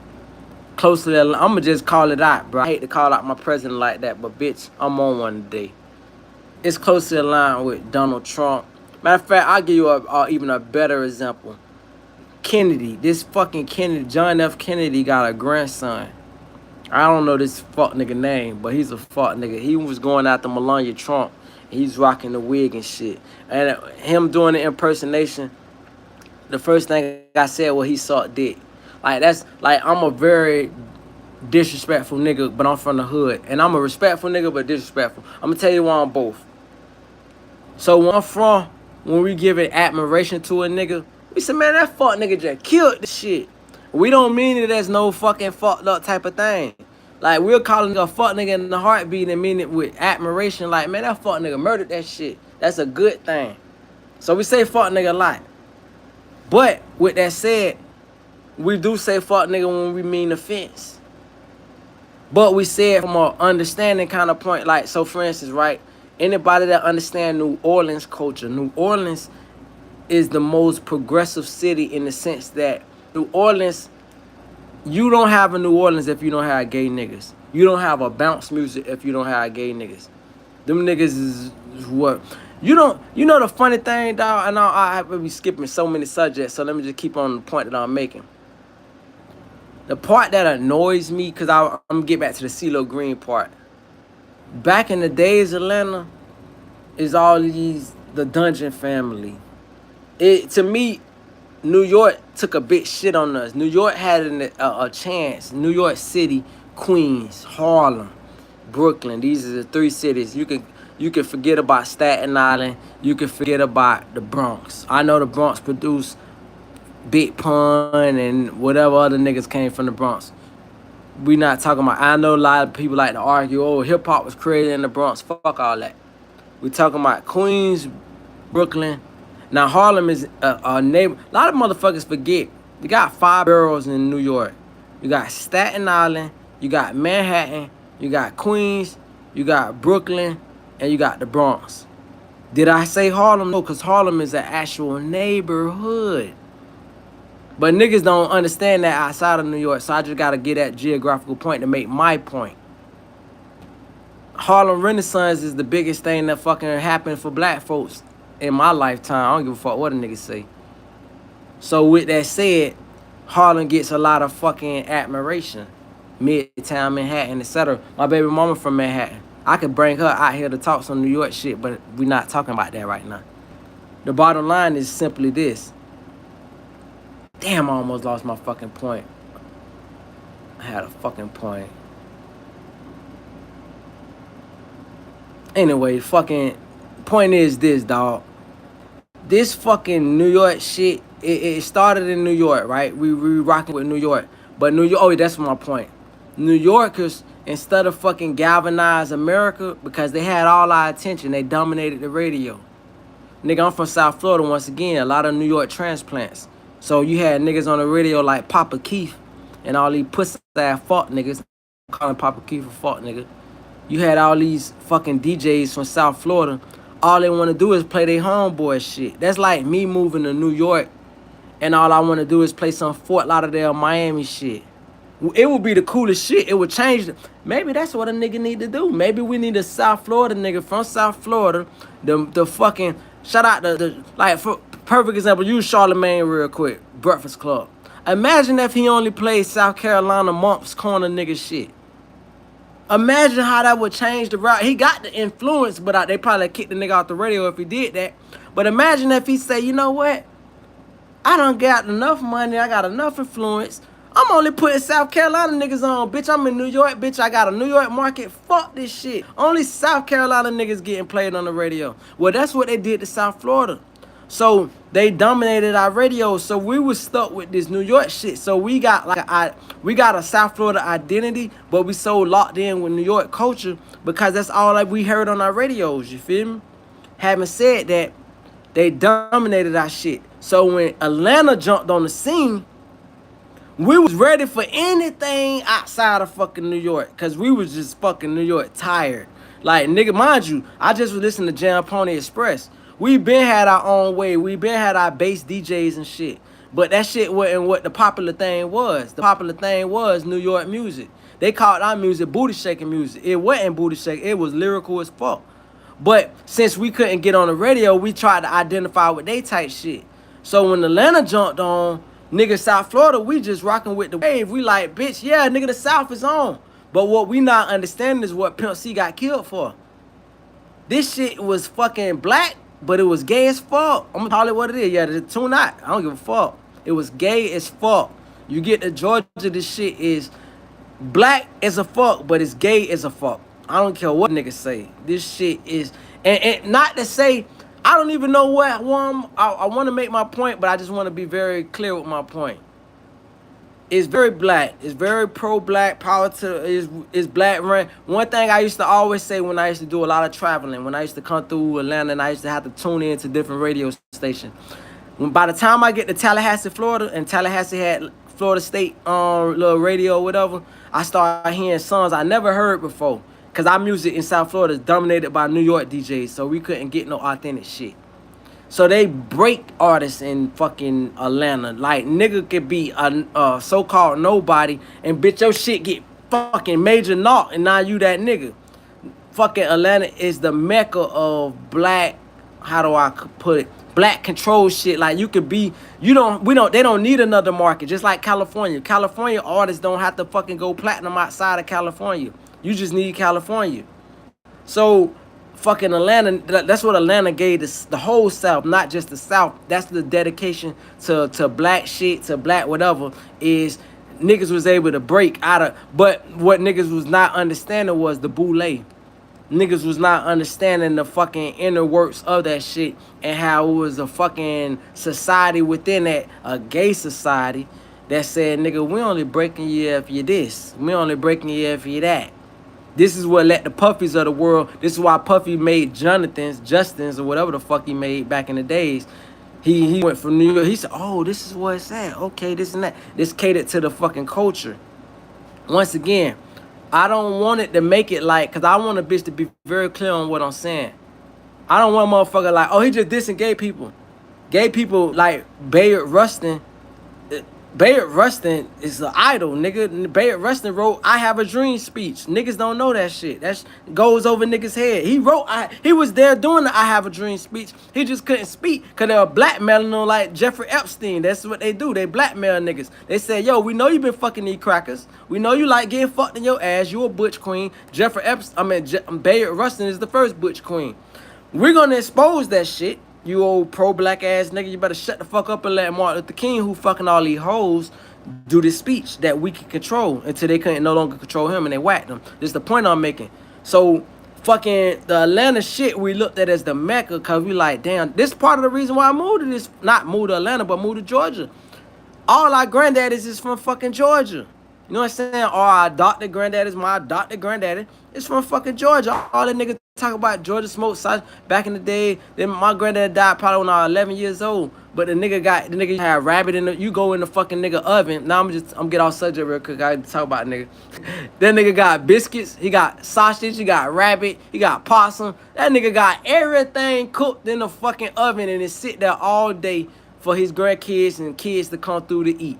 Closely aligned. I'ma just call it out, bro. I hate to call out my president like that, but bitch, I'm on one today. It's closely aligned with Donald Trump. Matter of fact, I'll give you even a better example. Kennedy, this fucking Kennedy, John F. Kennedy got a grandson. I don't know this fuck nigga name, but he's a fuck nigga. He was going after Melania Trump. He's rocking the wig and shit. And him doing the impersonation, the first thing I said was he sucked dick. Like, that's, like, I'm a very disrespectful nigga, but I'm from the hood. And I'm a respectful nigga, but disrespectful. I'm gonna tell you why I'm both. So where I'm from, when we give it admiration to a nigga, we say, man, that fuck nigga just killed the shit. We don't mean it as no fucking fucked up type of thing. Like, we're calling a fuck nigga in the heartbeat and mean it with admiration. Like, man, that fuck nigga murdered that shit. That's a good thing. So we say fuck nigga a lot. But with that said, we do say fuck nigga when we mean offense. But we say it from an understanding kind of point. Like, so for instance, right? Anybody that understand New Orleans culture, New Orleans is the most progressive city in the sense that New Orleans, you don't have a New Orleans if you don't have gay niggas. You don't have a bounce music if you don't have gay niggas. Them niggas is what? You know the funny thing, dog, and I have to be skipping so many subjects, so let me just keep on the point that I'm making. The part that annoys me, because I'm going to get back to the CeeLo Green part. Back in the days, Atlanta is all these, the Dungeon family. To me, New York took a big shit on us. New York had a chance. New York City, Queens, Harlem, Brooklyn. These are the three cities. You can forget about Staten Island. You can forget about the Bronx. I know the Bronx produced Big Pun and whatever other niggas came from the Bronx. We not talking about, I know a lot of people like to argue, oh, hip-hop was created in the Bronx. Fuck all that. We talking about Queens, Brooklyn. Now, Harlem is a neighbor. A lot of motherfuckers forget. You got 5 boroughs in New York. You got Staten Island. You got Manhattan. You got Queens. You got Brooklyn. And you got the Bronx. Did I say Harlem? No, because Harlem is an actual neighborhood. But niggas don't understand that outside of New York. So I just got to get that geographical point to make my point. Harlem Renaissance is the biggest thing that fucking happened for black folks in my lifetime. I don't give a fuck what a nigga say. So with that said, Harlem gets a lot of fucking admiration. Midtown, Manhattan, etc. My baby mama from Manhattan. I could bring her out here to talk some New York shit, but we're not talking about that right now. The bottom line is simply this. Damn, I almost lost my fucking point. I had a fucking point. Anyway, fucking point is this, dog. This fucking New York shit, it started in New York, right? We rocking with New York. But New York, oh, that's my point. New Yorkers, instead of fucking galvanize America, because they had all our attention, they dominated the radio. Nigga, I'm from South Florida once again, a lot of New York transplants. So you had niggas on the radio like Papa Keith and all these pussy-ass fuck niggas. I'm calling Papa Keith a fuck nigga. You had all these fucking DJs from South Florida. All they want to do is play their homeboy shit. That's like me moving to New York and all I want to do is play some Fort Lauderdale, Miami shit. It would be the coolest shit. It would change. Maybe that's what a nigga need to do. Maybe we need a South Florida nigga from South Florida. The fucking, shout out like, for perfect example, use Charlemagne real quick. Breakfast Club. Imagine if he only played South Carolina Mumps Corner nigga shit. Imagine how that would change the route. He got the influence, but they probably kicked the nigga off the radio if he did that. But imagine if he say, you know what? I done got enough money. I got enough influence. I'm only putting South Carolina niggas on, bitch. I'm in New York, bitch. I got a New York market. Fuck this shit. Only South Carolina niggas getting played on the radio. Well, that's what they did to South Florida. So they dominated our radio. So we was stuck with this New York shit. So we got a South Florida identity, but we so locked in with New York culture because that's all like we heard on our radios. You feel me? Having said that, they dominated our shit. So when Atlanta jumped on the scene, we was ready for anything outside of fucking New York. Cause we was just fucking New York tired. Like, nigga, mind you, I just was listening to Jam Pony Express. We been had our own way. We been had our bass DJs and shit. But that shit wasn't what the popular thing was. The popular thing was New York music. They called our music booty shaking music. It wasn't booty shaking. It was lyrical as fuck. But since we couldn't get on the radio, we tried to identify with they type shit. So when Atlanta jumped on, nigga, South Florida, we just rocking with the wave. We like, bitch, yeah, nigga, the South is on. But what we not understanding is what Pimp C got killed for. This shit was fucking black, but it was gay as fuck. I'm gonna call it what it is. Yeah, tune out. I don't give a fuck. It was gay as fuck. You get to Georgia, this shit is black as a fuck, but it's gay as a fuck. I don't care what niggas say. This shit is, and not to say, I don't even know what one. I want to make my point, but I just want to be very clear with my point. It's very black. It's very pro-black. Power to is black run. One thing I used to always say when I used to do a lot of traveling, when I used to come through Atlanta and I used to have to tune in to different radio stations. By the time I get to Tallahassee, Florida, and Tallahassee had Florida State little radio or whatever, I started hearing songs I never heard before. Because our music in South Florida is dominated by New York DJs, so we couldn't get no authentic shit. So they break artists in fucking Atlanta. Like, nigga could be a so-called nobody, and bitch, your shit get fucking major knock, and now you that nigga. Fucking Atlanta is the mecca of black, how do I put it? Black control shit. Like, you could be, they don't need another market. Just like California. California artists don't have to fucking go platinum outside of California. You just need California. So fucking Atlanta, that's what Atlanta gave the whole South, not just the South. That's the dedication to black shit, to black whatever, is niggas was able to break out of. But what niggas was not understanding was the boule. Niggas was not understanding the fucking inner works of that shit and how it was a fucking society within that, a gay society, that said, nigga, we only breaking you if you this. We only breaking you if you that. This is what let the Puffies of the world. This is why Puffy made Justins, or whatever the fuck he made back in the days. He went from New York. He said, oh, this is what it's at. Okay, this and that. This catered to the fucking culture. Once again, I don't want it to make it like, because I want a bitch to be very clear on what I'm saying. I don't want a motherfucker like, oh, he just dissing gay people. Gay people like Bayard Rustin. Bayard Rustin is an idol, nigga. Bayard Rustin wrote "I Have a Dream" speech. Niggas don't know that shit. That goes over niggas' head. He was there doing the "I Have a Dream" speech. He just couldn't speak because they were blackmailing him like Jeffrey Epstein. That's what they do. They blackmail niggas. They say, yo, we know you been fucking these crackers. We know you like getting fucked in your ass. You a butch queen. Bayard Rustin is the first butch queen. We're gonna expose that shit. You old pro-black ass nigga, you better shut the fuck up and let Martin Luther King, who fucking all these hoes, do this speech that we can control until they couldn't no longer control him and they whacked him. This is the point I'm making. So fucking the Atlanta shit we looked at as the Mecca, because we like, damn, this part of the reason why I moved to this, not moved to Atlanta, but moved to Georgia. All our granddaddies is from fucking Georgia. You know what I'm saying? Or our adopted granddaddies, my adopted granddaddy is from fucking Georgia. All the niggas talk about Georgia smoke sauce back in the day. Then my granddad died probably when I was 11 years old. But the nigga had rabbit in the, you go in the fucking nigga oven. Now I'm get off subject real quick. I talk about nigga. That nigga got biscuits. He got sausage. He got rabbit. He got possum. That nigga got everything cooked in the fucking oven and it sit there all day for his grandkids and kids to come through to eat.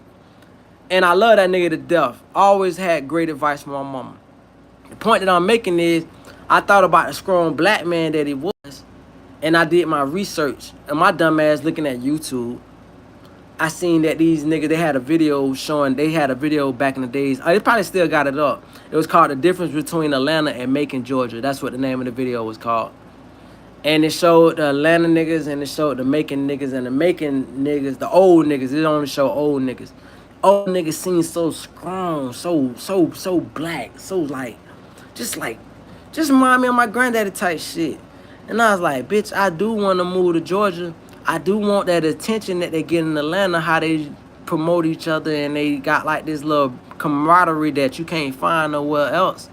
And I love that nigga to death. Always had great advice from my mama. The point that I'm making is, I thought about the strong black man that he was, and I did my research. And my dumb ass looking at YouTube, I seen that these niggas, they had a video back in the days. They probably still got it up. It was called The Difference Between Atlanta and Macon, Georgia. That's what the name of the video was called. And it showed the Atlanta niggas and it showed the Macon niggas, and the Macon niggas, the old niggas. It only show old niggas. Oh, nigga seems so strong, so black, so just like, just remind me of my granddaddy type shit. And I was like, bitch, I do want to move to Georgia. I do want that attention that they get in Atlanta, how they promote each other and they got like this little camaraderie that you can't find nowhere else.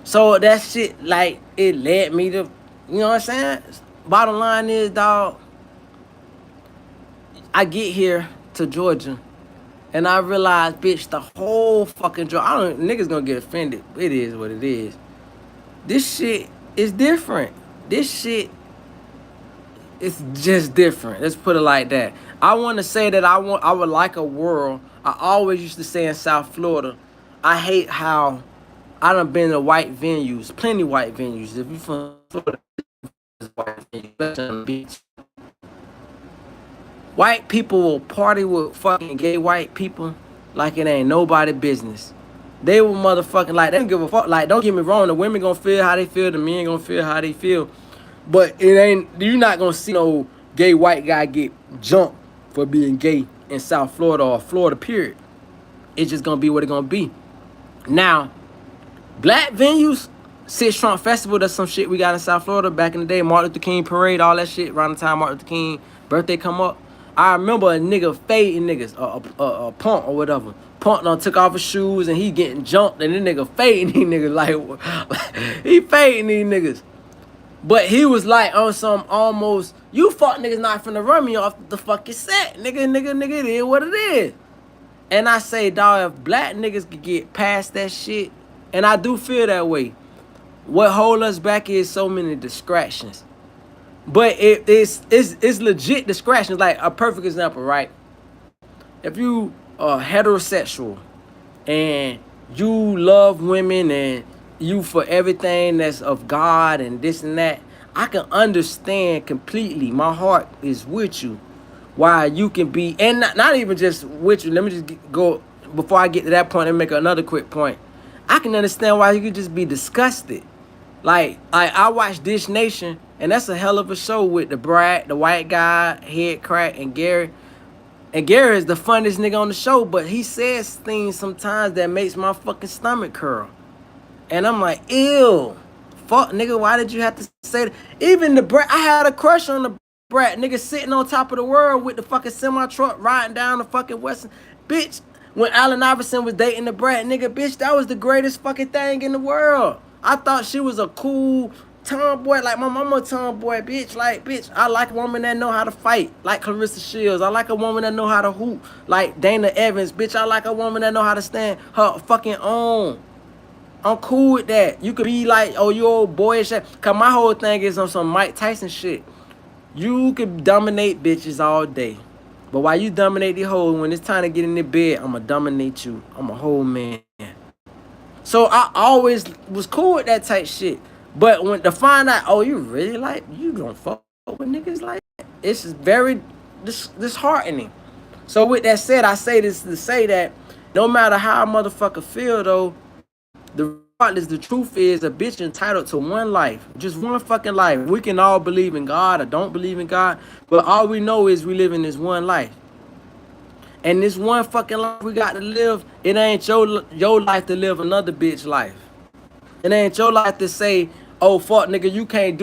So that shit, like, it led me to, you know what I'm saying? Bottom line is, dog, I get here to Georgia and I realize, bitch, the whole fucking Georgia, niggas gonna get offended. It is what it is. This shit is different. This shit is just different. Let's put it like that. I want to say that I would like a world. I always used to say in South Florida, I hate how I done been to white venues, plenty white venues. If you from Florida, white venues, especially on the beach. White people will party with fucking gay white people like it ain't nobody business. They will motherfucking, like, they don't give a fuck. Like, don't get me wrong, the women gonna feel how they feel, the men gonna feel how they feel. But it ain't, you not gonna see no gay white guy get jumped for being gay in South Florida or Florida, period. It's just gonna be what it's gonna be. Now, black venues, Six Trump Festival, that's some shit we got in South Florida back in the day. Martin Luther King Parade, all that shit, around the time Martin Luther King birthday come up. I remember a nigga fading niggas, a punk or whatever. Punk done took off his shoes and he getting jumped and this nigga fading these niggas like, he fading these niggas. But he was like on some almost, you fuck niggas not finna run me off the fucking set. Nigga, it is what it is. And I say, dog, if black niggas could get past that shit, and I do feel that way, what hold us back is so many distractions. But it's legit distractions. Like a perfect example, right? If you are heterosexual and you love women and you for everything that's of God and this and that, I can understand completely. My heart is with you. Why you can be, and not even just with you. Let me just go, before I get to that point and make another quick point. I can understand why you could just be disgusted. Like I watched Dish Nation, and that's a hell of a show with the Brad, the white guy, Head Crack, and Gary. And Gary is the funniest nigga on the show, but he says things sometimes that makes my fucking stomach curl. And I'm like, ew. Fuck, nigga, why did you have to say that? Even the Brat, I had a crush on the Brat. Nigga sitting on top of the world with the fucking semi-truck riding down the fucking Western. Bitch, when Allen Iverson was dating the Brat, nigga, bitch, that was the greatest fucking thing in the world. I thought she was a cool tomboy, like my mama tomboy, bitch. Like, bitch, I like a woman that know how to fight, like Clarissa Shields. I like a woman that know how to hoop, like Dana Evans. Bitch, I like a woman that know how to stand her fucking own. I'm cool with that. You could be like, oh, you old boyish shit. Cause my whole thing is on some Mike Tyson shit. You could dominate bitches all day. But while you dominate the hoe, when it's time to get in the bed, I'ma dominate you. I'm a whole man. So I always was cool with that type shit. But when to find out, oh, you really like, you don't fuck with niggas like that, it's very disheartening. So with that said, I say this to say that no matter how a motherfucker feel though, the truth is a bitch entitled to one life, just one fucking life. We can all believe in God or don't believe in God, but all we know is we live in this one life. And this one fucking life we got to live, it ain't your life to live another bitch life. It ain't your life to say, oh fuck nigga, you can't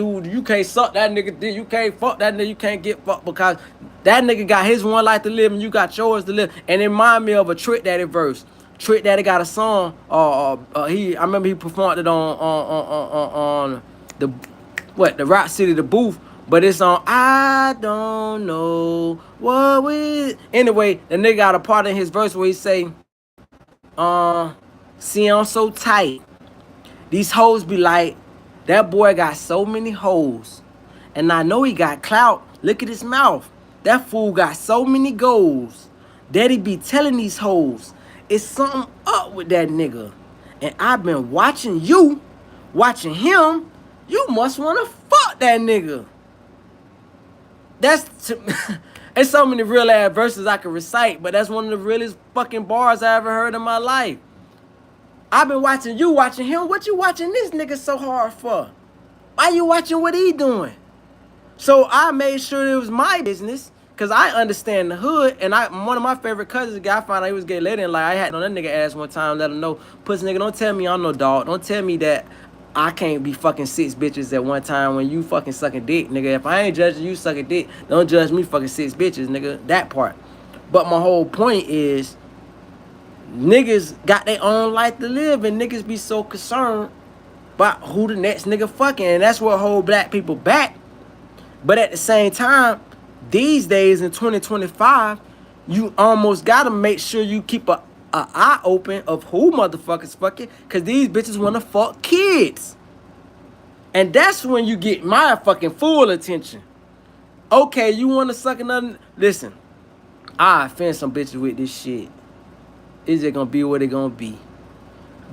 suck that nigga, you can't fuck that nigga, you can't get fucked because that nigga got his one life to live and you got yours to live. And it remind me of a Trick Daddy verse. Trick Daddy got a song. I remember he performed it on the Rock City, the Booth. But it's on I don't know what we. Anyway, the nigga got a part in his verse where he say, see I'm so tight. These hoes be like, that boy got so many hoes. And I know he got clout. Look at his mouth. That fool got so many goals. Daddy be telling these hoes, it's something up with that nigga. And I've been watching you, watching him. You must want to fuck that nigga. It's so many real ass verses I can recite, but that's one of the realest fucking bars I ever heard in my life. I've been watching you, watching him. What you watching this nigga so hard for? Why you watching what he doing? So I made sure it was my business. Cause I understand the hood, and one of my favorite cousins, the guy, I found out he was gay later, and like I had on that nigga ass one time, let him know, pussy nigga, don't tell me I'm no dog. Don't tell me that I can't be fucking 6 bitches at one time when you fucking sucking dick, nigga. If I ain't judging you sucking dick, don't judge me fucking 6 bitches, nigga. That part. But my whole point is, niggas got their own life to live, and niggas be so concerned about who the next nigga fucking, and that's what hold black people back. But at the same time, these days in 2025, you almost gotta make sure you keep a eye open of who motherfuckers fucking, cause these bitches wanna fuck kids. And that's when you get my fucking full attention. Okay, you wanna suck another, listen, I offend some bitches with this shit. Is it gonna be what it gonna be?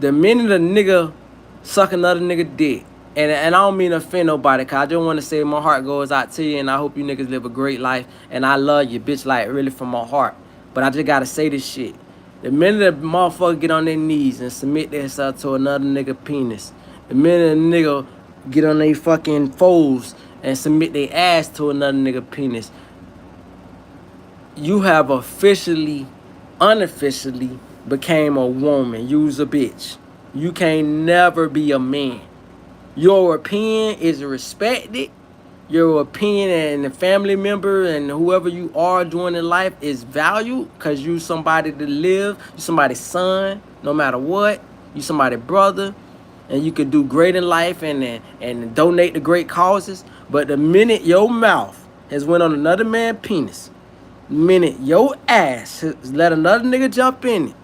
The minute a nigga suck another nigga dick, and I don't mean to offend nobody, cause I just want to say my heart goes out to you, and I hope you niggas live a great life, and I love you, bitch, like really from my heart. But I just gotta say this shit. The minute a motherfucker get on their knees and submit themselves to another nigga penis, the minute a nigga get on their fucking foes and submit their ass to another nigga penis, you have officially, unofficially became a woman. You's a bitch. You can't never be a man. Your opinion is respected. Your opinion and the family member and whoever you are doing in life is valued, because you somebody to live. You somebody's son, no matter what. You somebody's brother, and you could do great in life and donate to great causes. But the minute your mouth has went on another man's penis, the minute your ass has let another nigga jump in it,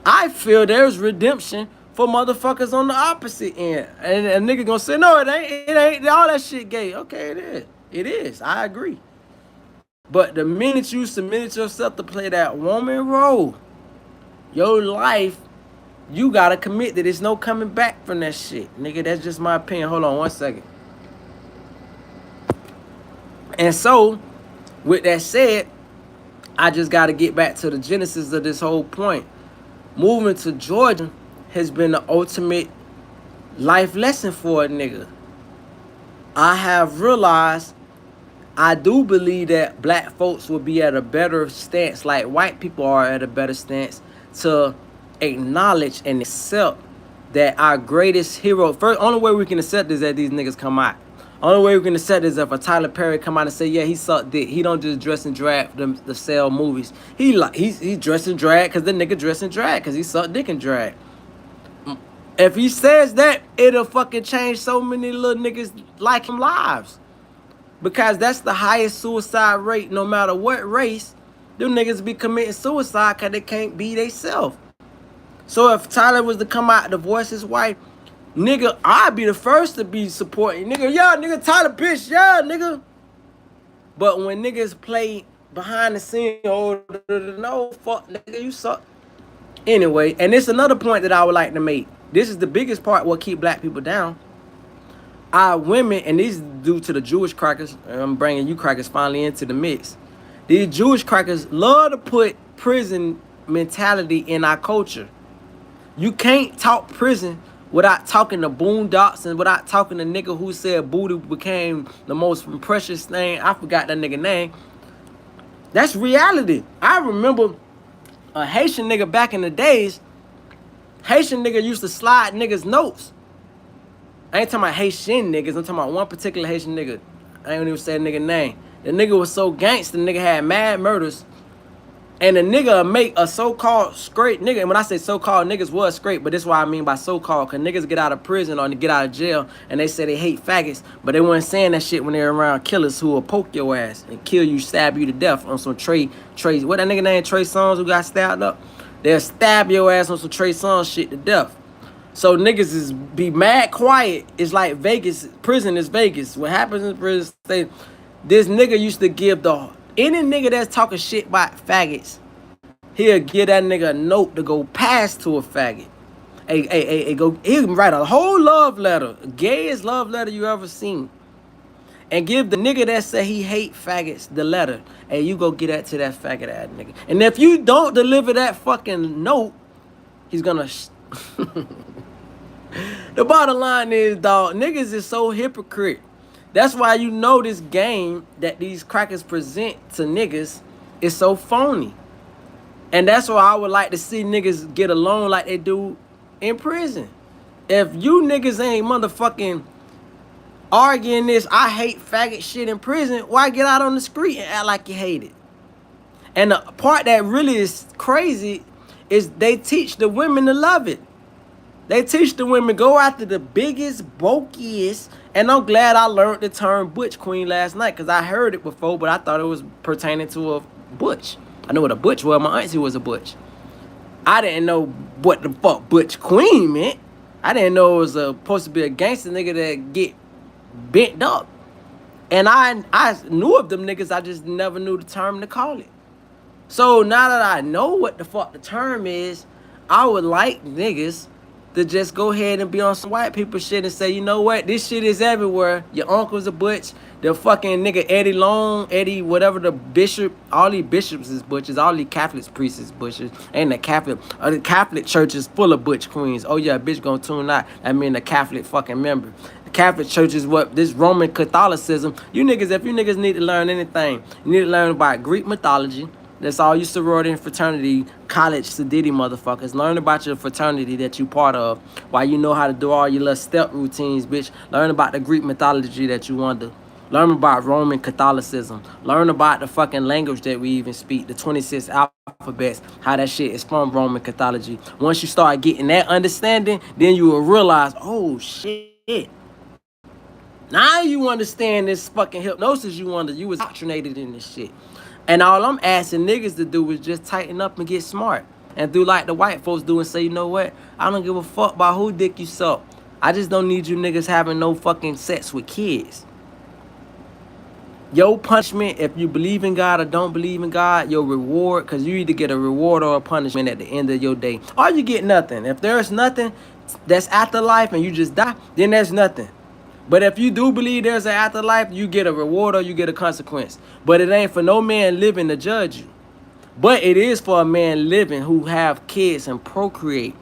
I feel there's redemption for motherfuckers on the opposite end. And a nigga gonna say, no, it ain't all that shit gay. Okay, it is. It is. I agree. But the minute you submitted yourself to play that woman role, your life, you gotta commit that there's no coming back from that shit. Nigga, that's just my opinion. Hold on one second. And so, with that said, I just gotta get back to the genesis of this whole point. Moving to Georgia has been the ultimate life lesson for a nigga. I have realized, I do believe that black folks will be at a better stance, like white people are at a better stance, to acknowledge and accept that our greatest hero, first, only way we can accept this is that these niggas come out. Only way we can accept is if a Tyler Perry come out and say, yeah, he sucked dick. He don't just dress and drag to sell movies. He dressed and drag because the nigga dress and drag because he sucked dick and drag. If he says that, it'll fucking change so many little niggas like him lives. Because that's the highest suicide rate, no matter what race. Them niggas be committing suicide because they can't be theyself. So if Tyler was to come out and divorce his wife, nigga, I'd be the first to be supporting. Nigga, yeah, nigga, Tyler, bitch, yeah, nigga. But when niggas play behind the scene, oh, no, fuck, nigga, you suck. Anyway, and it's another point that I would like to make. This is the biggest part what keep black people down. Our women, and these due to the Jewish crackers, I'm bringing you crackers finally into the mix. These Jewish crackers love to put prison mentality in our culture. You can't talk prison without talking to Boondocks and without talking to nigga who said booty became the most precious thing. I forgot that nigga name. That's reality. I remember a Haitian nigga back in the days. Haitian nigga used to slide niggas notes. I ain't talking about Haitian niggas. I'm talking about one particular Haitian nigga. I ain't even say the nigga name. The nigga was so gangster. The nigga had mad murders. And the nigga make a so-called straight nigga. And when I say so-called, niggas was straight. But this is what I mean by so-called. Because niggas get out of prison or they get out of jail. And they say they hate faggots. But they weren't saying that shit when they're around killers who will poke your ass and kill you, stab you to death on some Trey. What that nigga named Trey Songz who got stabbed up? They'll stab your ass on some Trey Songz shit to death. So niggas is be mad quiet. It's like Vegas. Prison is Vegas. What happens in prison, this nigga used to give any nigga that's talking shit about faggots, he'll give that nigga a note to go pass to a faggot. He'll write a whole love letter, gayest love letter you ever seen, and give the nigga that say he hate faggots the letter. Hey, you go get that to that faggot ass nigga. And if you don't deliver that fucking note, he's gonna. The bottom line is, dog, niggas is so hypocrite. That's why you know this game that these crackers present to niggas is so phony. And that's why I would like to see niggas get along like they do in prison. If you niggas ain't motherfucking arguing this I hate faggot shit in prison, why get out on the street and act like you hate it? And the part that really is crazy is they teach the women to love it. They teach the women go after the biggest, bulkiest, and I'm glad I learned the term butch queen last night because I heard it before, but I thought it was pertaining to a butch. I knew what a butch was. My auntie was a butch. I didn't know what the fuck butch queen meant. I didn't know it was supposed to be a gangster nigga that get bent up. And I knew of them niggas, I just never knew the term to call it. So now that I know what the fuck the term is, I would like niggas to just go ahead and be on some white people shit and say, you know what, this shit is everywhere. Your uncle's a butch. The fucking nigga Eddie Long, Eddie, whatever the bishop, all these bishops is butches, all these Catholic priests is butches, and the Catholic church is full of butch queens. Oh yeah, bitch gonna tune out. I mean the Catholic fucking member. The Catholic church is what this Roman Catholicism. You niggas, if you niggas need to learn anything, you need to learn about Greek mythology. That's all you sorority and fraternity, college sedity motherfuckers. Learn about your fraternity that you part of. Why you know how to do all your little step routines, bitch. Learn about the Greek mythology that you wonder. Learn about Roman Catholicism. Learn about the fucking language that we even speak, the 26 alphabets, how that shit is from Roman Cathology. Once you start getting that understanding, then you will realize, oh shit. Now you understand this fucking hypnosis you was indoctrinated in this shit. And all I'm asking niggas to do is just tighten up and get smart. And do like the white folks do and say, you know what? I don't give a fuck about who dick you suck. I just don't need you niggas having no fucking sex with kids. Your punishment, if you believe in God or don't believe in God, your reward, because you either get a reward or a punishment at the end of your day. Or you get nothing. If there's nothing that's afterlife and you just die, then there's nothing. But if you do believe there's an afterlife, you get a reward or you get a consequence. But it ain't for no man living to judge you. But it is for a man living who have kids and procreate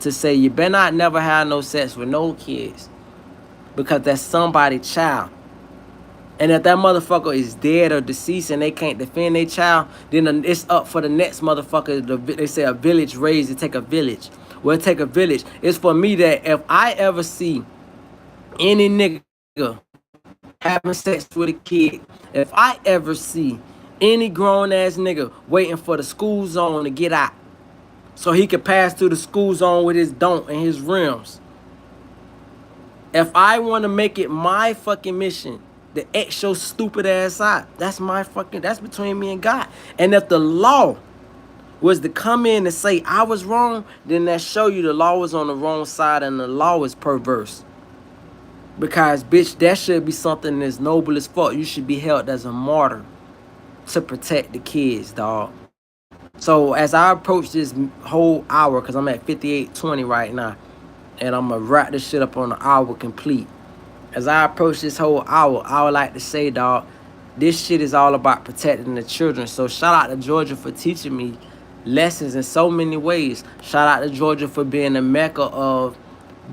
to say you better not never have no sex with no kids. Because that's somebody's child. And if that motherfucker is dead or deceased and they can't defend their child, then it's up for the next motherfucker. They say a village raised, it take a village. Well, it take a village. It's for me that if I ever see any nigga having sex with a kid, if I ever see any grown ass nigga waiting for the school zone to get out so he can pass through the school zone with his don't and his rims, if I want to make it my fucking mission to X your stupid ass out, that's between me and God. And if the law was to come in and say I was wrong, then that show you the law was on the wrong side and the law is perverse. Because, bitch, that should be something as noble as fuck. You should be held as a martyr to protect the kids, dog. So, as I approach this whole hour, because I'm at 58:20 right now, and I'm going to wrap this shit up on the hour complete. As I approach this whole hour, I would like to say, dog, this shit is all about protecting the children. So, shout out to Georgia for teaching me lessons in so many ways. Shout out to Georgia for being the mecca of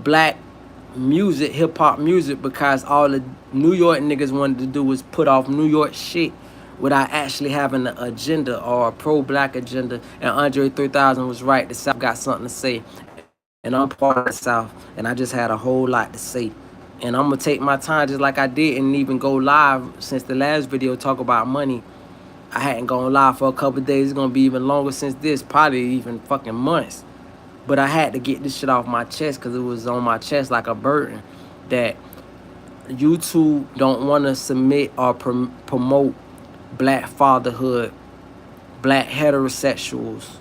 black music, hip-hop music, because all the New York niggas wanted to do was put off New York shit without actually having an agenda or a pro-black agenda. And Andre 3000 was right. The South got something to say. And I'm part of the South. And I just had a whole lot to say. And I'm going to take my time just like I did and even go live since the last video talk about money. I hadn't gone live for a couple of days. It's going to be even longer since this. Probably even fucking months. But I had to get this shit off my chest because it was on my chest like a burden that YouTube don't want to submit or promote black fatherhood, black heterosexuals.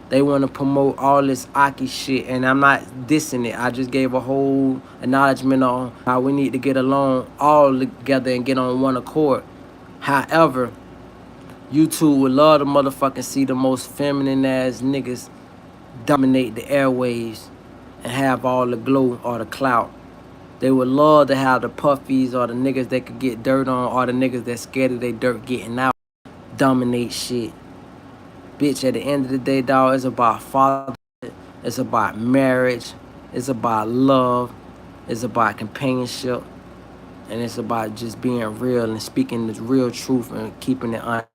They want to promote all this Aki shit, and I'm not dissing it. I just gave a whole acknowledgement on how we need to get along all together and get on one accord. However, YouTube would love to motherfucking see the most feminine ass niggas dominate the airwaves and have all the glow or the clout. They would love to have the puffies or the niggas that could get dirt on or the niggas that scared of their dirt getting out dominate shit. Bitch, at the end of the day, dog, it's about fatherhood, it's about marriage, it's about love, it's about companionship, and it's about just being real and speaking the real truth and keeping it honest.